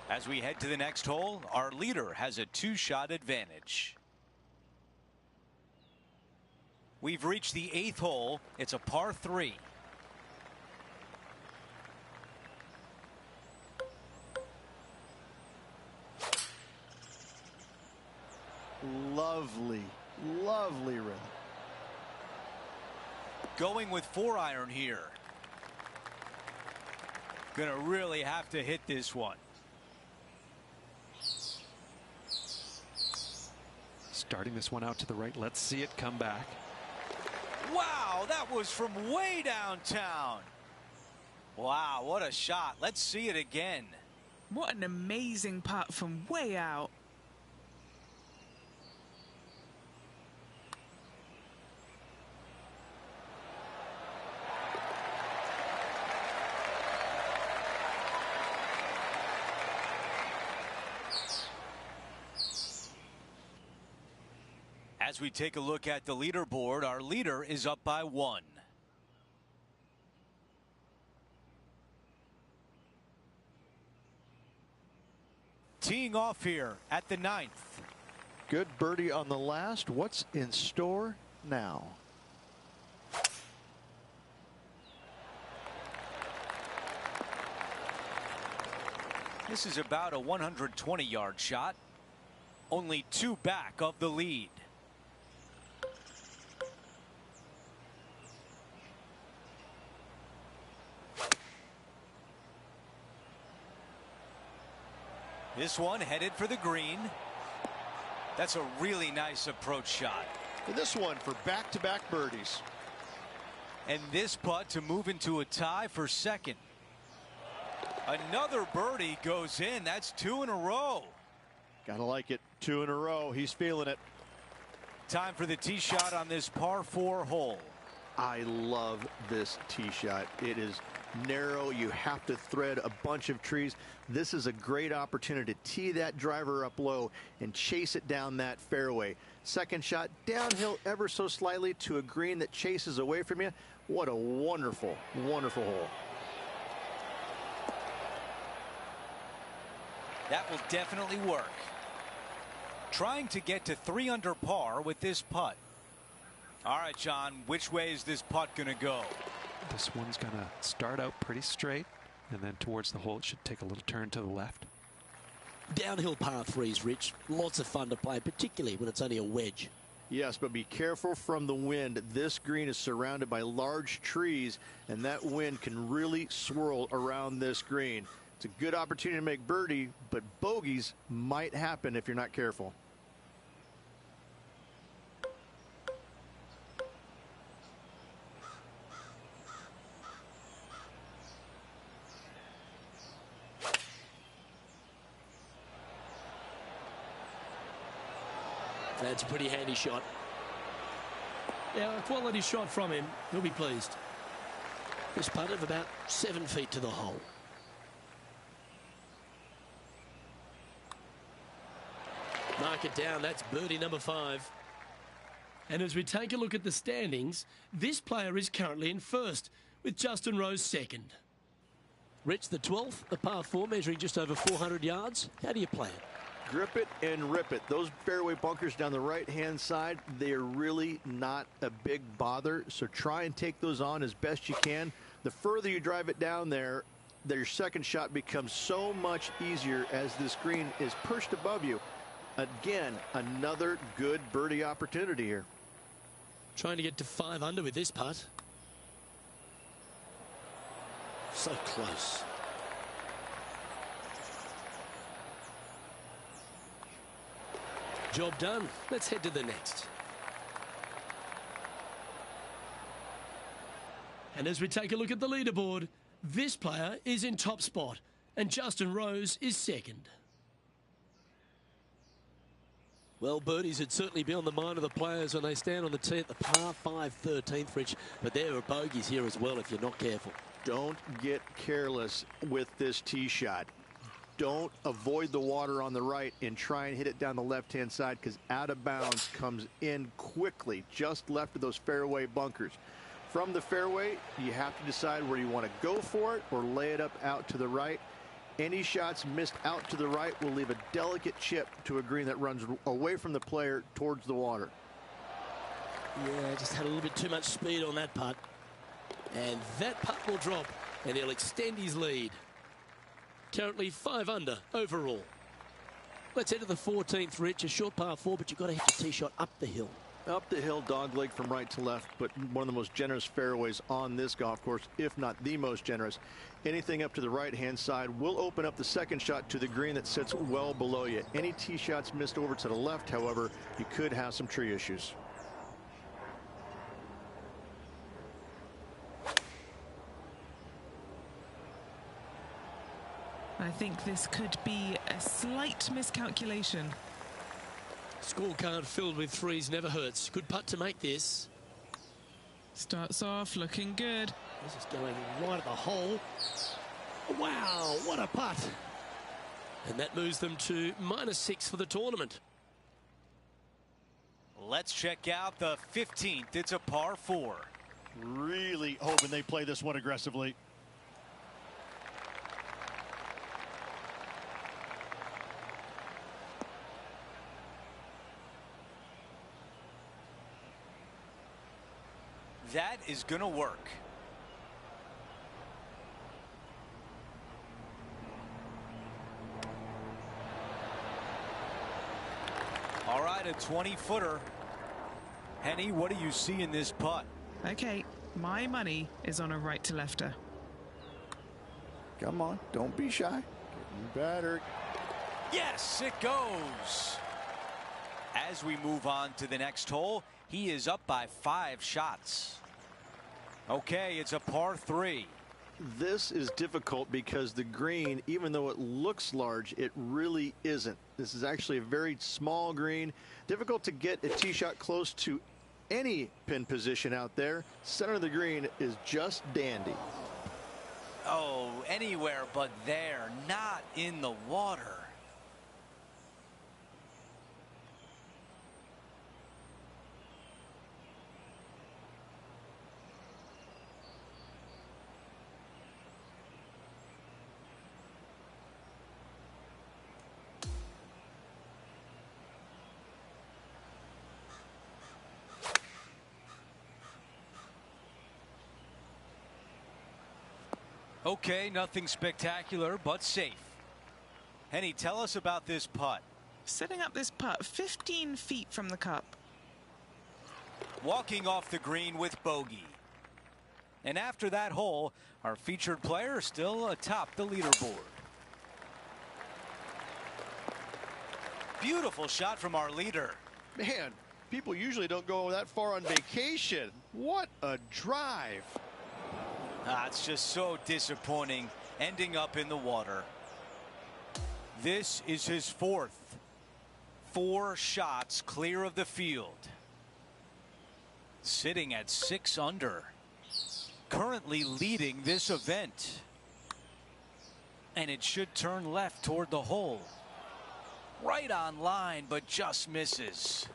As we head to the next hole, our leader has a 2-shot advantage. We've reached the 8th hole. It's a par 3. Lovely, lovely rhythm. Going with 4-iron here. Gonna really have to hit this one. Starting this one out to the right. Let's see it come back. Wow, that was from way downtown. Wow, what a shot. Let's see it again. What an amazing putt from way out. As we take a look at the leaderboard, our leader is up by 1. Teeing off here at the 9th. Good birdie on the last. What's in store now? This is about a 120-yard shot. Only 2 back of the lead. This one headed for the green. That's a really nice approach shot. And this one for back-to-back birdies. And this putt to move into a tie for 2nd. Another birdie goes in. That's 2 in a row. Gotta like it. 2 in a row. He's feeling it. Time for the tee shot on this par 4 hole. I love this tee shot. It is narrow. You have to thread a bunch of trees. This is a great opportunity to tee that driver up low and chase it down that fairway. Second shot downhill ever so slightly to a green that chases away from you. What a wonderful, wonderful hole. That will definitely work. Trying to get to 3 under par with this putt. All right, John, which way is this putt going to go? This one's going to start out pretty straight, and then towards the hole it should take a little turn to the left. Downhill par 3s, Rich. Lots of fun to play, particularly when it's only a wedge. Yes, but be careful from the wind. This green is surrounded by large trees, and that wind can really swirl around this green. It's a good opportunity to make birdie, but bogeys might happen if you're not careful. That's a pretty handy shot. Yeah, a quality shot from him. He'll be pleased. This putt of about 7 feet to the hole. Mark it down. That's birdie number 5. And as we take a look at the standings, this player is currently in first, with Justin Rose second. Rich, the 12th, the par 4, measuring just over 400 yards. How do you play it? Grip it and rip it. Those fairway bunkers down the right-hand side, they are really not a big bother, so try and take those on as best you can. The further you drive it down there, your second shot becomes so much easier as this green is perched above you. Again, another good birdie opportunity here. Trying to get to 5 under with this putt. So close. Job done. Let's head to the next. And as we take a look at the leaderboard, this player is in top spot and Justin Rose is second. Well, birdies would certainly be on the mind of the players when they stand on the tee at the par 5 13th, Rich, but there are bogeys here as well if you're not careful. Don't get careless with this tee shot. Don't avoid the water on the right and try and hit it down the left-hand side, because out of bounds comes in quickly, just left of those fairway bunkers. From the fairway, you have to decide where you want to go for it or lay it up out to the right. Any shots missed out to the right will leave a delicate chip to a green that runs away from the player towards the water. Yeah, just had a little bit too much speed on that putt. And that putt will drop, and he'll extend his lead. Currently 5 under overall. Let's head to the 14th, Rich. A short par 4, but you've got to hit your tee shot up the hill. Up the hill, dogleg from right to left, but one of the most generous fairways on this golf course, if not the most generous. Anything up to the right-hand side will open up the second shot to the green that sits well below you. Any tee shots missed over to the left, however, you could have some tree issues. I think this could be a slight miscalculation. Scorecard filled with threes never hurts. Good putt to make this. Starts off looking good. This is going right at the hole. Wow, what a putt. And that moves them to -6 for the tournament. Let's check out the 15th. It's a par 4. Really hoping they play this one aggressively. That is going to work. All right, a 20-footer. Henny, what do you see in this putt? Okay, my money is on a right to lefter. Come on, don't be shy. Getting better. Yes, it goes. As we move on to the next hole, he is up by 5 shots. Okay, it's a par 3. This is difficult because the green, even though it looks large, it really isn't. This is actually a very small green. Difficult to get a tee shot close to any pin position out there. Center of the green is just dandy. Oh, anywhere but there, not in the water. Okay, nothing spectacular, but safe. Henny, tell us about this putt. Setting up this putt 15 feet from the cup. walking off the green with bogey. And after that hole, our featured player still atop the leaderboard. Beautiful shot from our leader. Man, people usually don't go that far on vacation. What a drive. It's just so disappointing ending up in the water. This is his fourth. 4 shots clear of the field. Sitting at 6 under. Currently leading this event. And it should turn left toward the hole. Right on line, but just misses.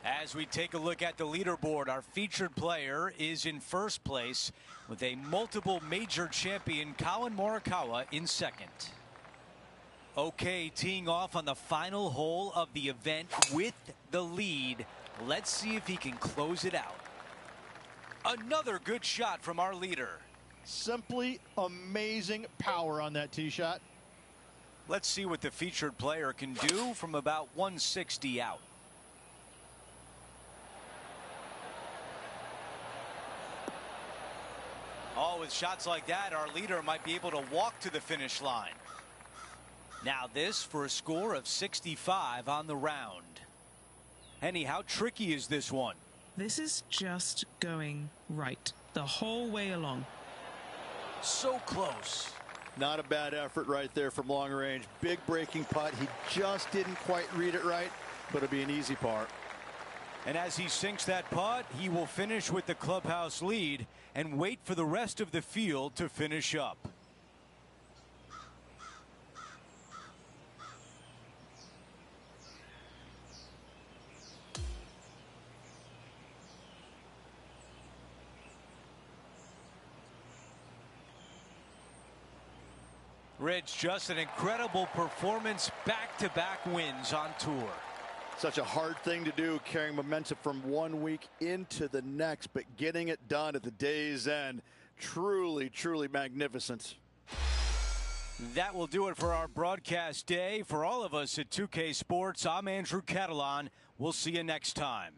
As we take a look at the leaderboard, our featured player is in first place with a multiple major champion, Collin Morikawa, in second. Okay, teeing off on the final hole of the event with the lead. Let's see if he can close it out. Another good shot from our leader. Simply amazing power on that tee shot. Let's see what the featured player can do from about 160 out. Oh, with shots like that, our leader might be able to walk to the finish line. Now this for a score of 65 on the round. Henny, how tricky is this one? This is just going right the whole way along. So close. Not a bad effort right there from long range. Big breaking putt. He just didn't quite read it right, but it'll be an easy par. And as he sinks that putt, he will finish with the clubhouse lead and wait for the rest of the field to finish up. Rich, just an incredible performance, back-to-back wins on tour. Such a hard thing to do, carrying momentum from one week into the next, but getting it done at the day's end, truly, truly magnificent. That will do it for our broadcast day. For all of us at 2K Sports, I'm Andrew Catalan. We'll see you next time.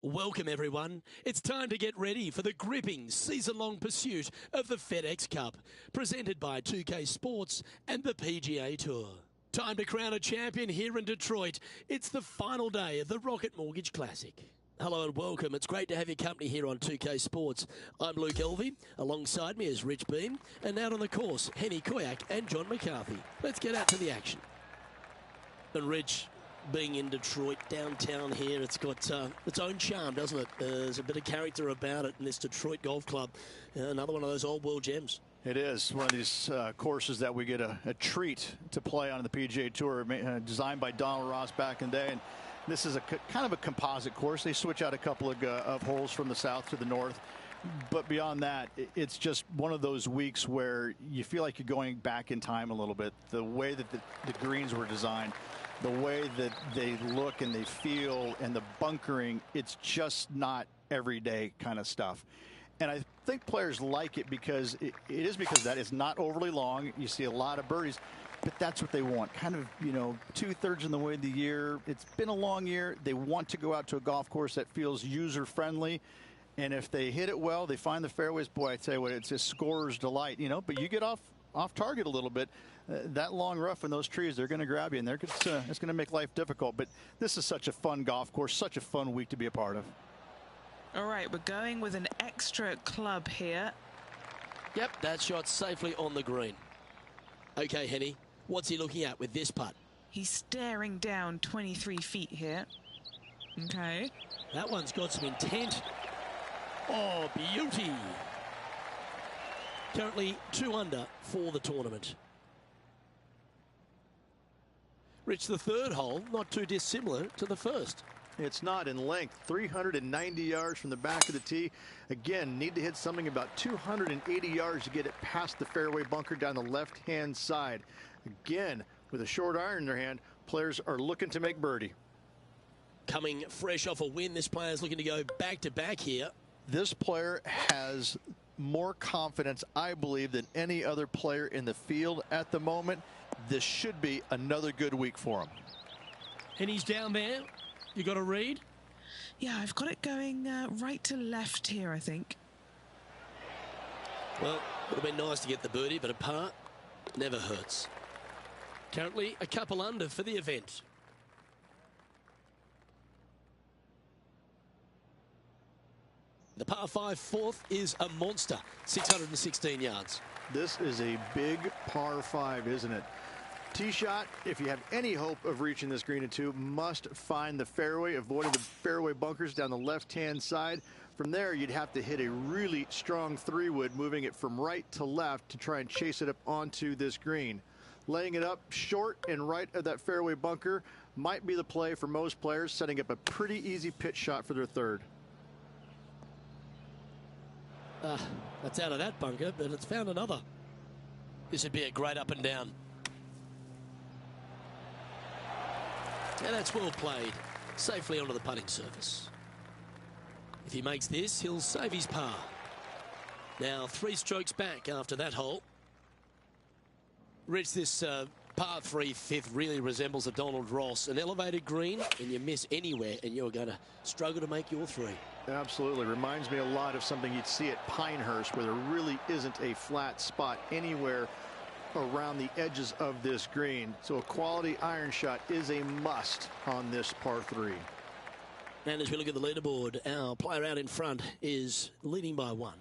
Welcome everyone. It's time to get ready for the gripping season-long pursuit of the FedEx Cup, presented by 2K Sports and the PGA Tour. Time to crown a champion here in Detroit. It's the final day of the Rocket Mortgage Classic. Hello and welcome. It's great to have your company here on 2K Sports. I'm Luke Elvey. Alongside me is Rich Beam. And out on the course, Henny Koyak and John McCarthy. Let's get out to the action. And Rich, being in Detroit, downtown here, it's got its own charm, doesn't it? There's a bit of character about it in this Detroit Golf Club. Another one of those old world gems. It is one of these courses that we get a treat to play on the PGA Tour, designed by Donald Ross back in the day. And this is a kind of a composite course. They switch out a couple of holes from the south to the north. But beyond that, it's just one of those weeks where you feel like you're going back in time a little bit. The way that the greens were designed, the way that they look and they feel, and the bunkering, it's just not everyday kind of stuff. And I think players like it because it is because that is not overly long. You see a lot of birdies, but that's what they want. Kind of, 2/3 in the way of the year. It's been a long year. They want to go out to a golf course that feels user friendly. And if they hit it well, they find the fairways. Boy, I tell you what, it's a scorer's delight, but you get off target a little bit. That long rough and those trees, they're going to grab you, and it's going to make life difficult. But this is such a fun golf course, such a fun week to be a part of. All right, we're going with an extra club here. Yep, that shot safely on the green. Okay, Henny, what's he looking at with this putt? He's staring down 23 feet here. Okay. That one's got some intent. Oh, beauty. Currently 2 under for the tournament. Rich, the third hole, not too dissimilar to the first. It's not in length. 390 yards from the back of the tee. Again, need to hit something about 280 yards to get it past the fairway bunker down the left-hand side. Again, with a short iron in their hand, players are looking to make birdie. Coming fresh off a win, this player's looking to go back-to-back here. This player has more confidence, I believe, than any other player in the field at the moment. This should be another good week for him. And he's down there. You got a read? Yeah, I've got it going right to left here, I think. Well, would have been nice to get the birdie, but a par never hurts. Currently a couple under for the event. The par 5 fourth is a monster, 616 yards. This is a big par 5, isn't it? Tee shot, if you have any hope of reaching this green in 2, must find the fairway, avoiding the fairway bunkers down the left-hand side. From there, you'd have to hit a really strong 3-wood, moving it from right to left to try and chase it up onto this green. Laying it up short and right of that fairway bunker might be the play for most players, setting up a pretty easy pitch shot for their third. That's out of that bunker, but it's found another. This would be a great up and down. And that's well played, safely onto the putting surface. If he makes this, he'll save his par. Now 3 strokes back after that hole. Rich, this par 3 fifth really resembles a Donald Ross, an elevated green, and you miss anywhere, and you're going to struggle to make your 3. Absolutely. Reminds me a lot of something you'd see at Pinehurst, where there really isn't a flat spot anywhere around the edges of this green. So a quality iron shot is a must on this par 3. And as we look at the leaderboard, our player out in front is leading by 1.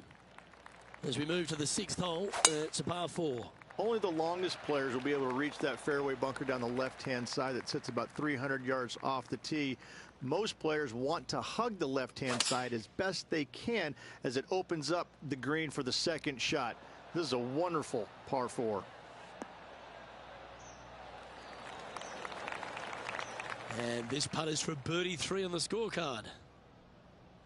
As we move to the 6th hole, it's a par 4. Only the longest players will be able to reach that fairway bunker down the left-hand side that sits about 300 yards off the tee. Most players want to hug the left-hand side as best they can as it opens up the green for the second shot. This is a wonderful par 4. And this putt is for birdie 3 on the scorecard.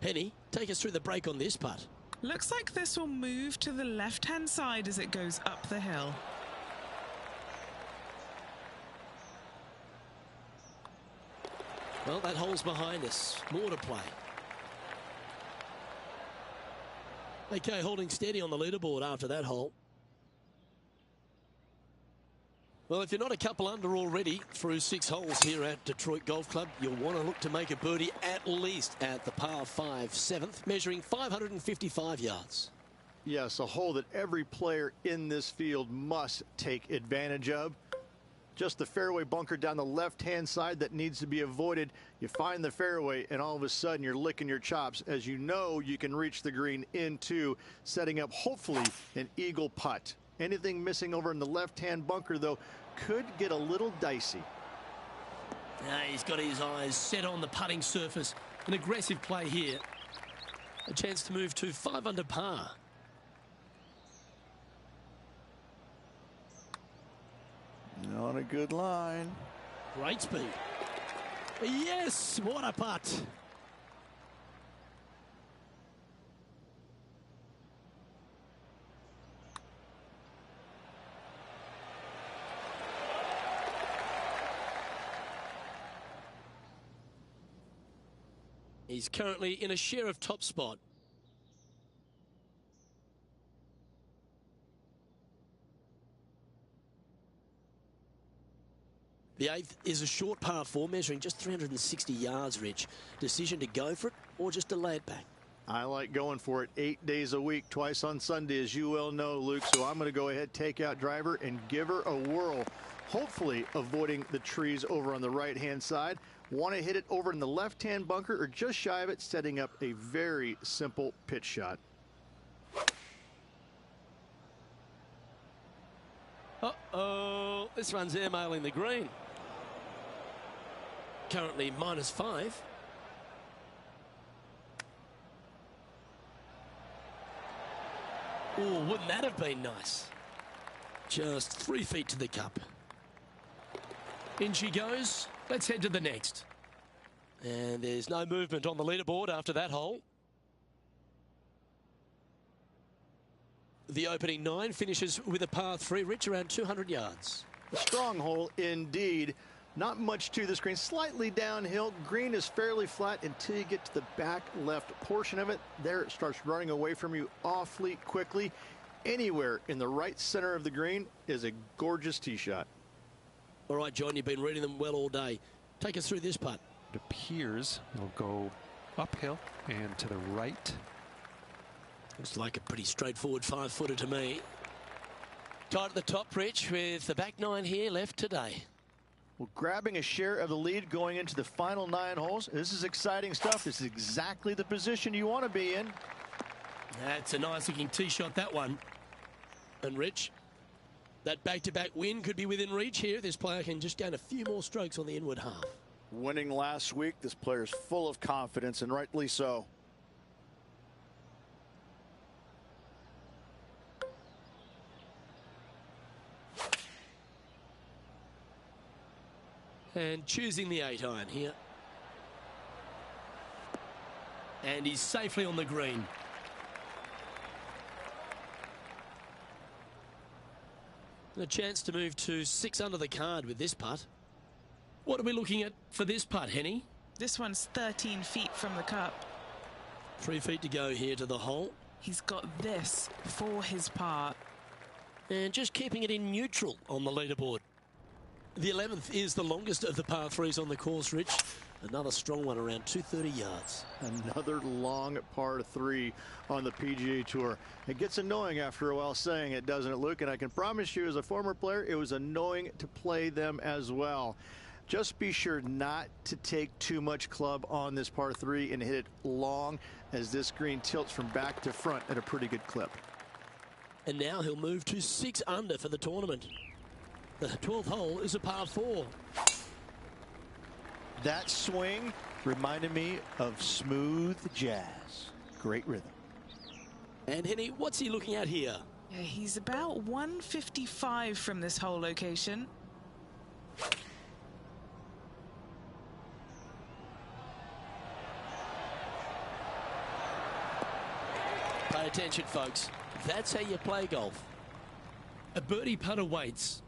Henny, take us through the break on this putt. Looks like this will move to the left-hand side as it goes up the hill. Well, that hole's behind us. More to play. Okay, holding steady on the leaderboard after that hole. Well, if you're not a couple under already through 6 holes here at Detroit Golf Club, you'll want to look to make a birdie at least at the par 5 7th, measuring 555 yards. Yes, a hole that every player in this field must take advantage of. Just the fairway bunker down the left-hand side that needs to be avoided. You find the fairway, and all of a sudden you're licking your chops as you know you can reach the green into setting up, hopefully, an eagle putt. Anything missing over in the left-hand bunker, though, could get a little dicey. Now he's got his eyes set on the putting surface. An aggressive play here. A chance to move to 5 under par. On a good line. Great speed. Yes, what a putt. He's currently in a share of top spot. The 8th is a short par 4, measuring just 360 yards, Rich. Decision to go for it or just to lay it back? I like going for it 8 days a week, twice on Sunday, as you well know, Luke. So I'm going to go ahead, take out driver, and give her a whirl. Hopefully avoiding the trees over on the right-hand side. Want to hit it over in the left-hand bunker or just shy of it, setting up a very simple pitch shot. Uh-oh, this one's airmailing the green. Currently -5. Oh, wouldn't that have been nice? Just 3 feet to the cup. In she goes. Let's head to the next. And there's no movement on the leaderboard after that hole. The opening 9 finishes with a par 3, Rich, around 200 yards. A strong hole indeed. Not much to this green. Slightly downhill. Green is fairly flat until you get to the back left portion of it. There it starts running away from you awfully quickly. Anywhere in the right center of the green is a gorgeous tee shot. All right, John, you've been reading them well all day. Take us through this putt. It appears it'll go uphill and to the right. Looks like a pretty straightforward 5-footer to me. Tight at the top, Rich, with the back 9 here left today. Well, grabbing a share of the lead going into the final 9 holes. This is exciting stuff. This is exactly the position you want to be in. That's a nice looking tee shot, that one. And Rich, that back-to-back win could be within reach here. This player can just gain a few more strokes on the inward half. Winning last week, this player's full of confidence, and rightly so. And choosing the 8-iron here. And he's safely on the green. And a chance to move to 6 under the card with this putt. What are we looking at for this putt, Henny? This one's 13 feet from the cup. 3 feet to go here to the hole. He's got this for his par. And just keeping it in neutral on the leaderboard. The 11th is the longest of the par 3s on the course, Rich. Another strong one around 230 yards. Another long par 3 on the PGA Tour. It gets annoying after a while saying it, doesn't it, Luke? And I can promise you as a former player, it was annoying to play them as well. Just be sure not to take too much club on this par 3 and hit it long, as this green tilts from back to front at a pretty good clip. And now he'll move to 6 under for the tournament. The 12th hole is a par 4. That swing reminded me of smooth jazz. Great rhythm. And Henny, what's he looking at here? Yeah, he's about 155 from this hole location. Pay attention, folks. That's how you play golf. A birdie putt awaits.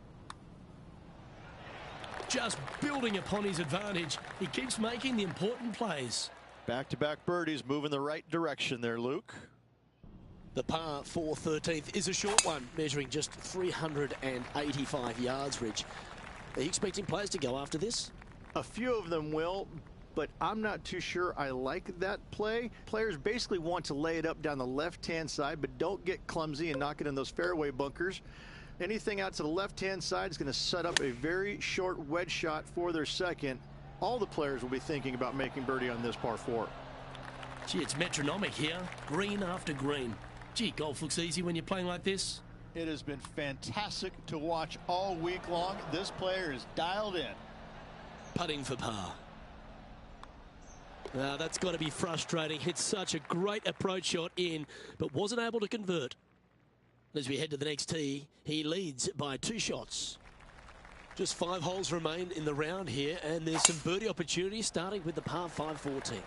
Just building upon his advantage. He keeps making the important plays. Back-to-back birdies, moving the right direction there, Luke. The par 4 13th is a short one, measuring just 385 yards, Rich. Are you expecting players to go after this? A few of them will, but I'm not too sure I like that play. Players basically want to lay it up down the left-hand side, but don't get clumsy and knock it in those fairway bunkers. Anything out to the left-hand side is going to set up a very short wedge shot for their second. All the players will be thinking about making birdie on this par 4. Gee, it's metronomic here. Green after green. Gee, golf looks easy when you're playing like this. It has been fantastic to watch all week long. This player is dialed in. Putting for par. That's got to be frustrating. Hit such a great approach shot in, but wasn't able to convert. As we head to the next tee, he leads by 2 shots. Just 5 holes remain in the round here, and there's some birdie opportunities, starting with the par 5 14th.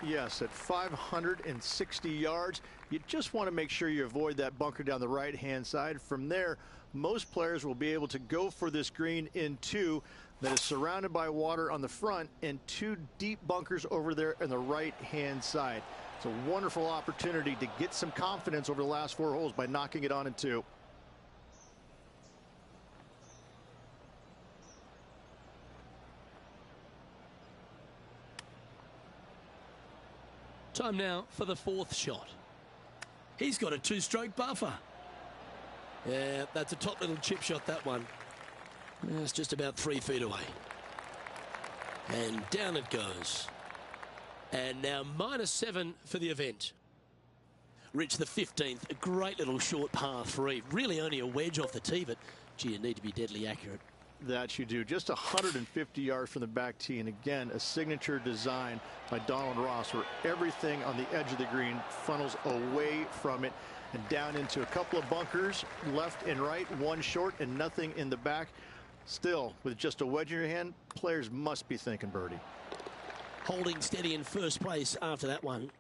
Yes, at 560 yards, you just want to make sure you avoid that bunker down the right-hand side. From there, most players will be able to go for this green in 2 that is surrounded by water on the front and 2 deep bunkers over there on the right-hand side. It's a wonderful opportunity to get some confidence over the last 4 holes by knocking it on in 2. Time now for the 4th shot. He's got a 2-stroke buffer. Yeah, that's a top little chip shot, that one. It's just about 3 feet away. And down it goes. And now -7 for the event. Rich, the 15th, a great little short par 3. Really only a wedge off the tee, but gee, you need to be deadly accurate. That you do. Just 150 yards from the back tee, and again, a signature design by Donald Ross, where everything on the edge of the green funnels away from it and down into a couple of bunkers, left and right, 1 short and nothing in the back. Still, with just a wedge in your hand, players must be thinking birdie. Holding steady in first place after that one.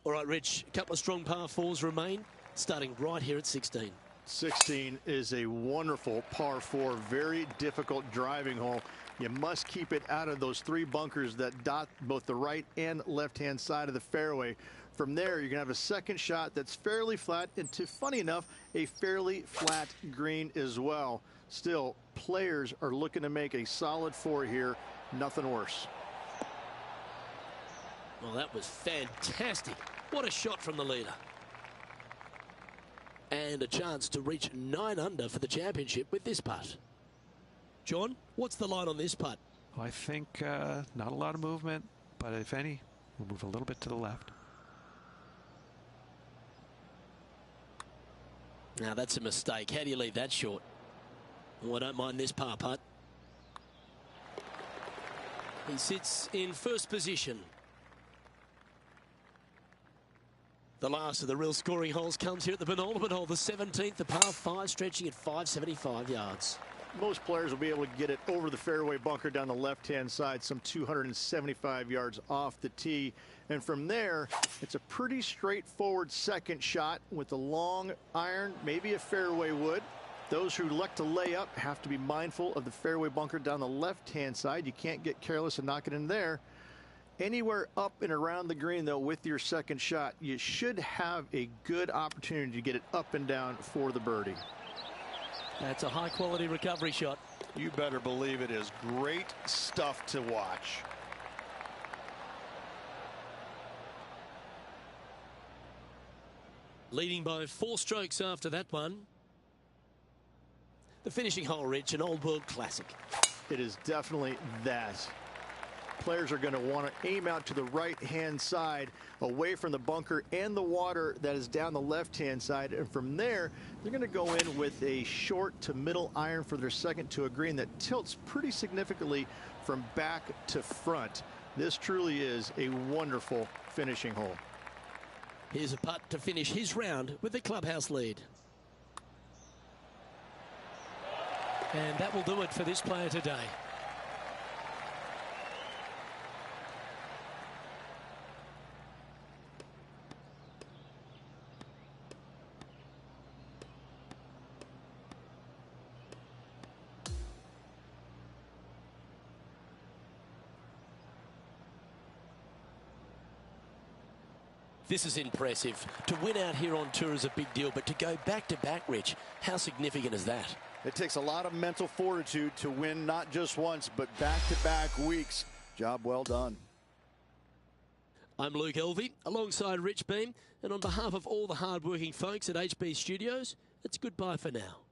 All right, Rich, a couple of strong par 4s remain, starting right here at 16. 16 is a wonderful par 4, very difficult driving hole. You must keep it out of those 3 bunkers that dot both the right and left-hand side of the fairway. From there, you're going to have a second shot that's fairly flat, and funny enough, a fairly flat green as well. Still, players are looking to make a solid 4 here. Nothing worse. Well, that was fantastic. What a shot from the leader. And a chance to reach 9 under for the championship with this putt. John, what's the line on this putt? I think not a lot of movement, but if any, we'll move a little bit to the left. Now, that's a mistake. How do you leave that short? Oh, I don't mind this par putt. He sits in first position. The last of the real scoring holes comes here at the penultimate hole, the 17th, the par 5, stretching at 575 yards. Most players will be able to get it over the fairway bunker down the left-hand side, some 275 yards off the tee. And from there, it's a pretty straightforward second shot with a long iron, maybe a fairway wood. Those who like to lay up have to be mindful of the fairway bunker down the left-hand side. You can't get careless and knock it in there. Anywhere up and around the green, though, with your second shot, you should have a good opportunity to get it up and down for the birdie. That's a high-quality recovery shot. You better believe it is great stuff to watch. Leading by 4 strokes after that one. The finishing hole, Rich, an old world classic. It is definitely that. Players are going to want to aim out to the right-hand side, away from the bunker and the water that is down the left-hand side. And from there, they're going to go in with a short to middle iron for their second to a green that tilts pretty significantly from back to front. This truly is a wonderful finishing hole. Here's a putt to finish his round with the clubhouse lead. And that will do it for this player today. This is impressive. To win out here on tour is a big deal, but to go back-to-back, Rich, how significant is that? It takes a lot of mental fortitude to win not just once, but back-to-back weeks. Job well done. I'm Luke Elvey, alongside Rich Beam, and on behalf of all the hard-working folks at HB Studios, it's goodbye for now.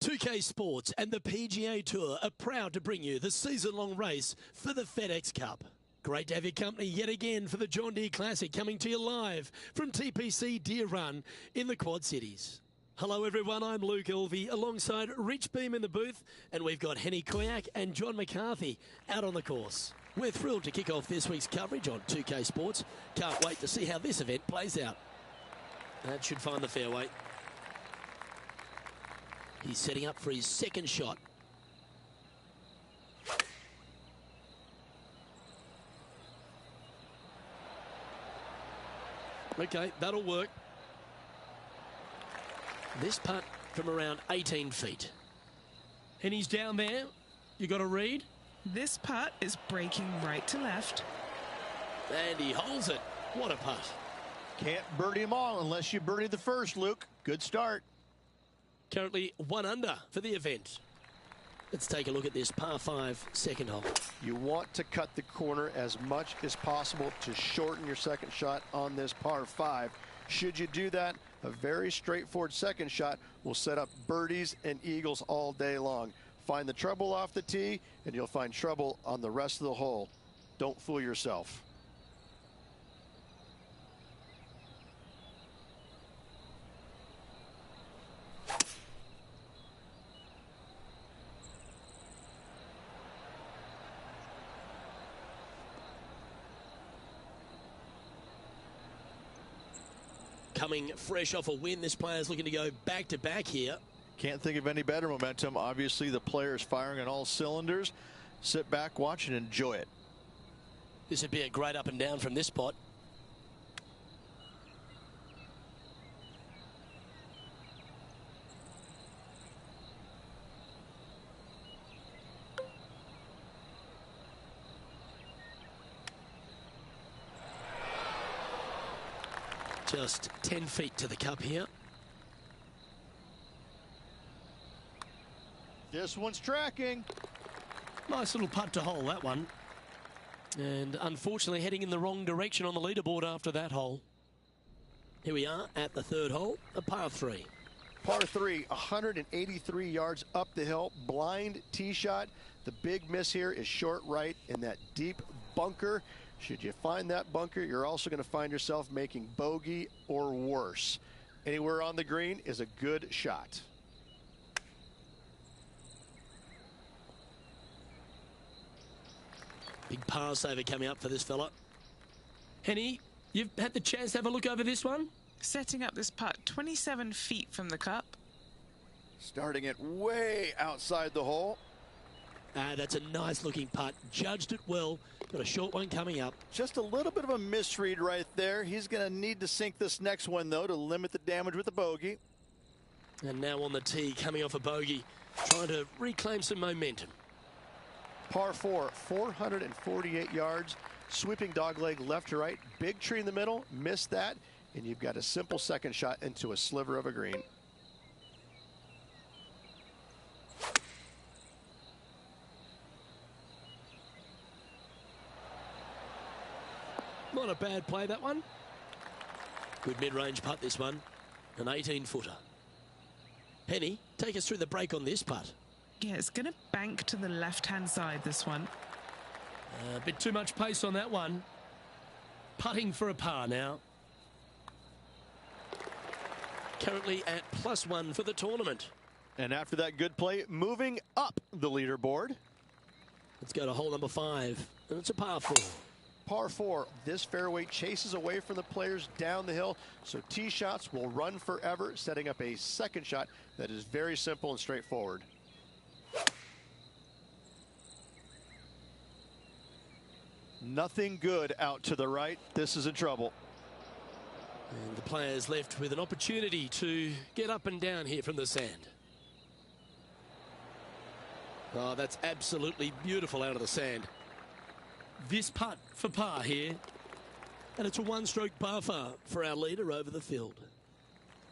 .2K Sports and the PGA Tour are proud to bring you the season-long race for the FedEx Cup. Great to have your company yet again for the John Deere Classic, coming to you live from TPC Deere Run in the Quad Cities. Hello everyone, I'm Luke Elvey alongside Rich Beam in the booth, and we've got Henny Koyak and John McCarthy out on the course. We're thrilled to kick off this week's coverage on 2K Sports. Can't wait to see how this event plays out. That should find the fairway. He's setting up for his second shot. Okay, that'll work. This putt from around 18 feet. And he's down there. You got to read. This putt is breaking right to left. And he holds it. What a putt. Can't birdie them all unless you birdie the first, Luke. Good start. Currently 1 under for the event. Let's take a look at this par 5 second hole. You want to cut the corner as much as possible to shorten your second shot on this par 5. Should you do that, a very straightforward second shot will set up birdies and eagles all day long. Find the trouble off the tee, and you'll find trouble on the rest of the hole. Don't fool yourself. coming fresh off a win. This player's looking to go back-to-back here. Can't think of any better momentum. Obviously, the player is firing on all cylinders. Sit back, watch, and enjoy it. This would be a great up and down from this spot. Just 10 feet to the cup here. This one's tracking. Nice little putt to hole, that one. And unfortunately heading in the wrong direction on the leaderboard after that hole. Here we are at the third hole, a par 3. Par 3, 183 yards up the hill, blind tee shot. The big miss here is short right in that deep bunker. Should you find that bunker, you're also going to find yourself making bogey or worse. Anywhere on the green is a good shot. Big par saver coming up for this fella. Henny, you've had the chance to have a look over this one? Setting up this putt 27 feet from the cup. Starting it way outside the hole. That's a nice looking putt. Judged it well. Got a short one coming up. Just a little bit of a misread right there. He's going to need to sink this next one, though, to limit the damage with the bogey. And now on the tee, coming off a bogey, trying to reclaim some momentum. Par 4, 448 yards, sweeping dogleg left to right, big tree in the middle, missed that, and you've got a simple second shot into a sliver of a green. Not a bad play, that one. Good mid-range putt, this one. An 18-footer. Henny, take us through the break on this putt. Yeah, it's going to bank to the left-hand side, this one. A bit too much pace on that one. Putting for a par now. Currently at +1 for the tournament. And after that good play, moving up the leaderboard. Let's go to hole number 5, and it's a par 4. Par 4, this fairway chases away from the players down the hill, so tee shots will run forever, setting up a second shot that is very simple and straightforward. Nothing good out to the right. This is in trouble. And the players left with an opportunity to get up and down here from the sand. Oh, that's absolutely beautiful out of the sand. This putt for par here. And it's a one-stroke par for our leader over the field.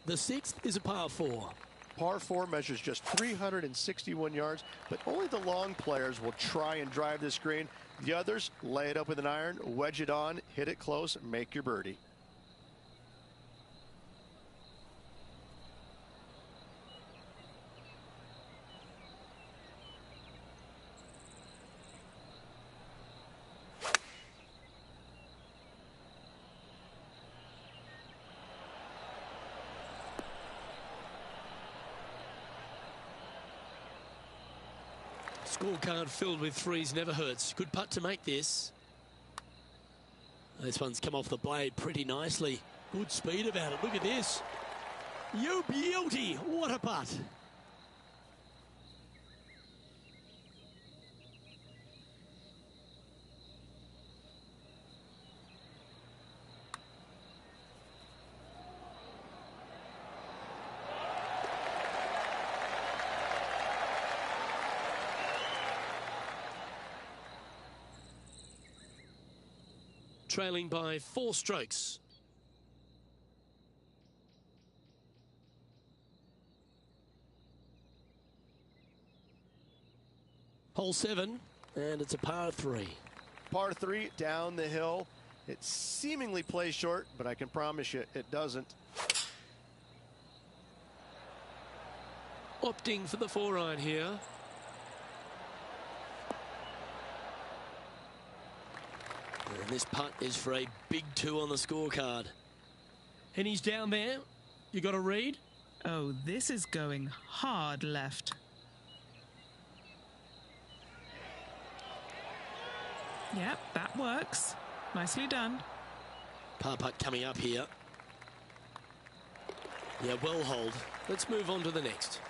The 6th is a par 4. Par 4 measures just 361 yards, but only the long players will try and drive this green. The others lay it up with an iron, wedge it on, hit it close, make your birdie. Scorecard filled with threes never hurts. Good putt to make this. This one's come off the blade pretty nicely. Good speed about it. Look at this. You beauty. What a putt. Trailing by 4 strokes. Hole 7, and it's a par 3. Par 3 down the hill. It seemingly plays short, but I can promise you it doesn't. Opting for the 4-iron here. And this putt is for a big 2 on the scorecard. And he's down there. You got a read? Oh, this is going hard left. Yep, that works. Nicely done. Par putt coming up here. Yeah, well hold. Let's move on to the next.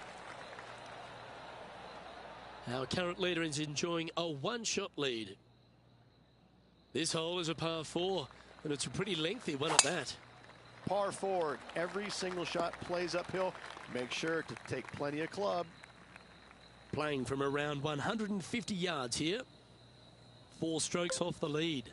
Our current leader is enjoying a one-shot lead. This hole is a par 4, and it's a pretty lengthy one at that. Par 4, every single shot plays uphill. Make sure to take plenty of club. Playing from around 150 yards here. 4 strokes off the lead.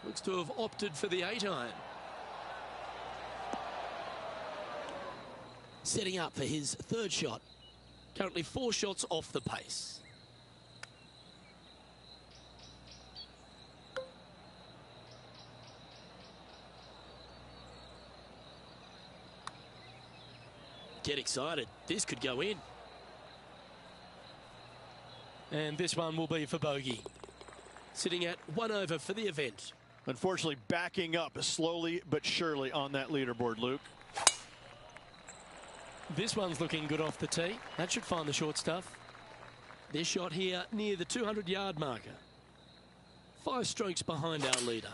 Looks to have opted for the 8-iron. Setting up for his third shot. Currently 4 shots off the pace. Get excited. This could go in. And this one will be for bogey. Sitting at 1 over for the event. Unfortunately, backing up slowly but surely on that leaderboard, Luke. This one's looking good off the tee. That should find the short stuff. This shot here near the 200-yard marker. 5 strokes behind our leader.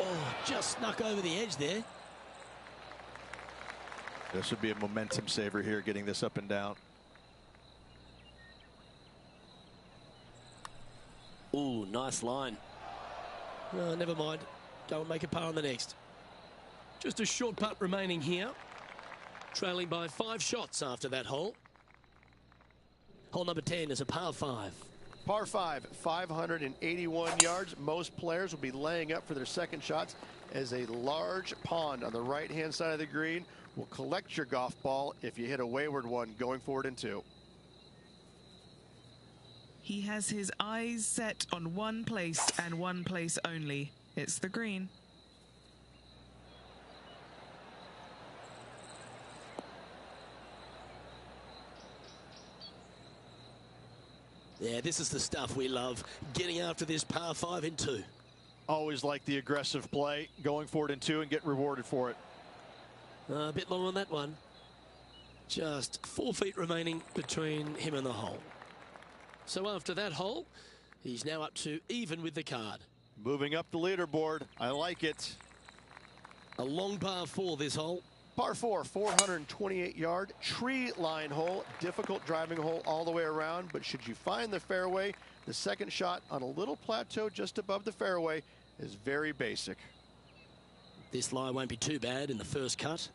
Oh, just snuck over the edge there. This would be a momentum saver here, getting this up and down. Ooh, nice line. Oh, never mind. Go and make a par on the next. Just a short putt remaining here. Trailing by 5 shots after that hole. Hole number 10 is a par 5. Par 5, 581 yards. Most players will be laying up for their second shots as a large pond on the right-hand side of the green will collect your golf ball if you hit a wayward one going forward in 2. He has his eyes set on one place and one place only. It's the green. Yeah, this is the stuff we love. Getting after this par 5 in 2. Always like the aggressive play, going forward in 2 and get rewarded for it. A bit long on that one. Just 4 feet remaining between him and the hole. So after that hole, he's now up to even with the card. Moving up the leaderboard. I like it. A long par 4 this hole. Par 4, 428-yard tree line hole. Difficult driving hole all the way around, but should you find the fairway, the second shot on a little plateau just above the fairway is very basic. This lie won't be too bad in the first cut.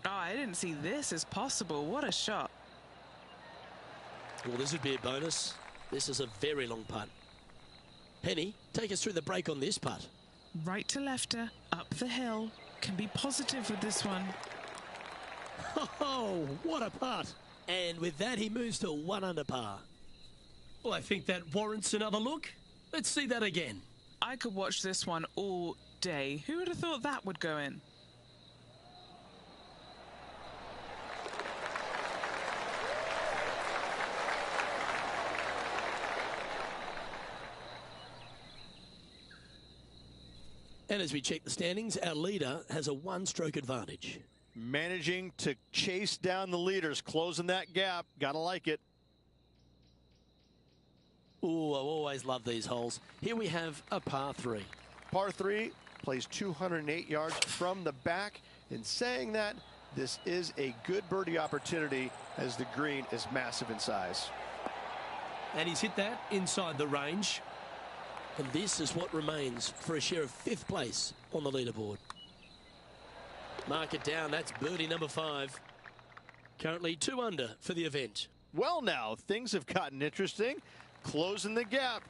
Oh, I didn't see this as possible. What a shot. Well, this would be a bonus. This is a very long putt. Penny, take us through the break on this putt. Right to lefter, up the hill. Can be positive with this one. Oh, what a putt. And with that, he moves to 1 under par. Well, I think that warrants another look. Let's see that again. I could watch this one all day. Who would have thought that would go in? And as we check the standings, our leader has a 1-stroke advantage. Managing to chase down the leaders, closing that gap. Gotta like it. Ooh, I always love these holes. Here we have a par 3. Par 3 plays 208 yards from the back. In saying that, this is a good birdie opportunity as the green is massive in size. And he's hit that inside the range. And this is what remains for a share of 5th place on the leaderboard. Mark it down. That's birdie number 5. Currently 2 under for the event. Well, now things have gotten interesting. Closing the gap.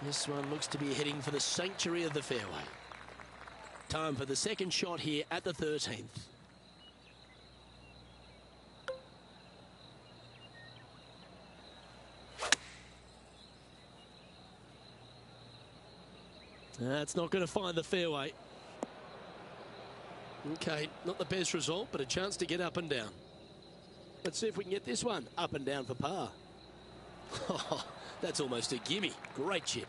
This one looks to be heading for the sanctuary of the fairway. Time for the second shot here at the 13th. That's not going to find the fairway. Okay, not the best result, but a chance to get up and down. Let's see if we can get this one up and down for par. Oh, that's almost a gimme. Great chip.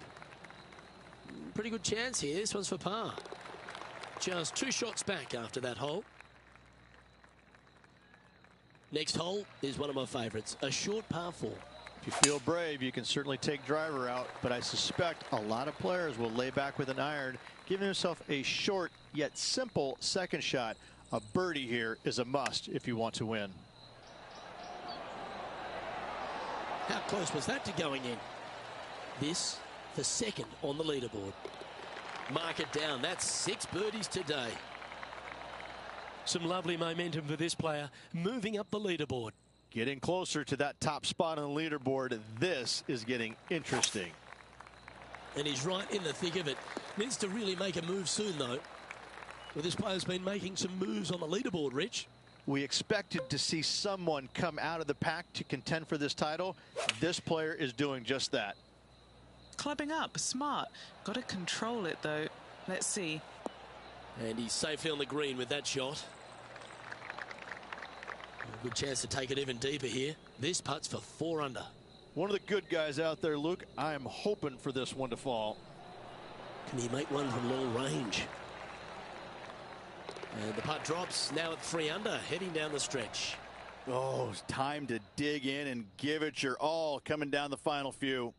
Pretty good chance here. This one's for par. Just 2 shots back after that hole. Next hole is one of my favourites, a short par 4. If you feel brave, you can certainly take driver out, but I suspect a lot of players will lay back with an iron, giving himself a short yet simple second shot. A birdie here is a must if you want to win. How close was that to going in? This, the second on the leaderboard. Mark it down. That's 6 birdies today. Some lovely momentum for this player, moving up the leaderboard. Getting closer to that top spot on the leaderboard. This is getting interesting. And he's right in the thick of it. Needs to really make a move soon, though. Well, this player's been making some moves on the leaderboard, Rich. We expected to see someone come out of the pack to contend for this title. This player is doing just that. Clubbing up, smart. Got to control it, though. Let's see. And he's safely on the green with that shot. A good chance to take it even deeper here. This putt's for 4 under. One of the good guys out there, Luke. I am hoping for this one to fall. Can he make one from long range? And the putt drops, now at 3 under, heading down the stretch. Oh, it's time to dig in and give it your all coming down the final few.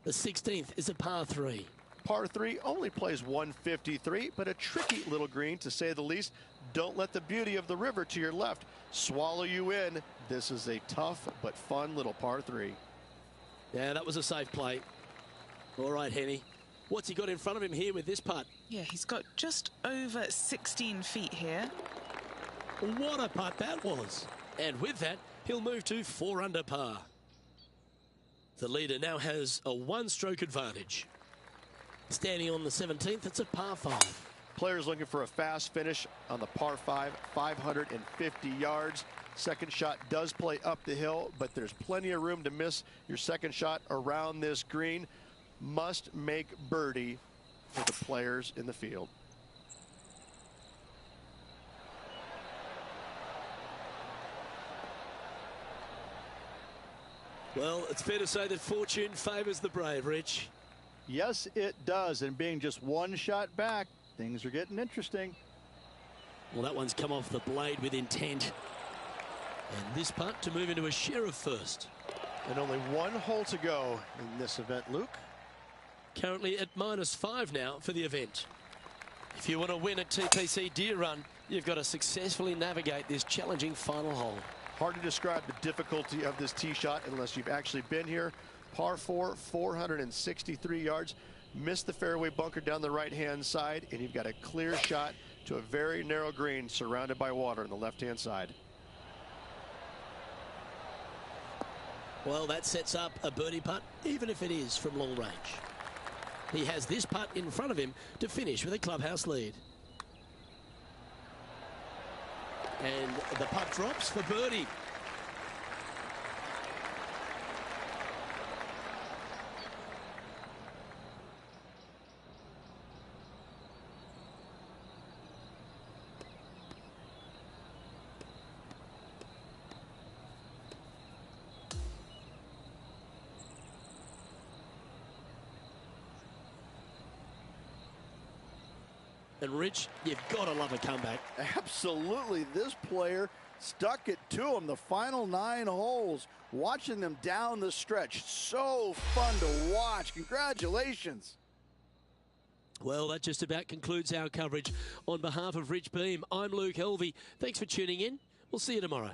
The 16th is a par 3. Par 3 only plays 153, but a tricky little green to say the least. Don't let the beauty of the river to your left swallow you in. This is a tough but fun little par 3. Yeah, that was a safe play. All right, Henny. What's he got in front of him here with this putt? Yeah, he's got just over 16 feet here. What a putt that was. And with that, he'll move to 4 under par. The leader now has a 1-stroke advantage. Standing on the 17th, it's a par 5. Players looking for a fast finish on the par 5, 550 yards. Second shot does play up the hill, but there's plenty of room to miss your second shot around this green. Must make birdie for the players in the field. Well, it's fair to say that fortune favours the brave, Rich. Yes, it does. And being just 1 shot back, things are getting interesting. Well, that one's come off the blade with intent. And this putt to move into a share of first. And only 1 hole to go in this event, Luke. Currently at -5 now for the event. If you want to win at TPC Deere Run, you've got to successfully navigate this challenging final hole. Hard to describe the difficulty of this tee shot unless you've actually been here. Par 4, 463 yards. Missed the fairway bunker down the right-hand side, and you've got a clear shot to a very narrow green surrounded by water on the left-hand side. Well, that sets up a birdie putt, even if it is from long range. He has this putt in front of him to finish with a clubhouse lead. And the putt drops for birdie. And Rich, you've got to love a comeback. Absolutely. This player stuck it to him the final 9 holes, watching them down the stretch. So fun to watch. Congratulations. Well, that just about concludes our coverage. On behalf of Rich Beam, I'm Luke Helvey. Thanks for tuning in. We'll see you tomorrow.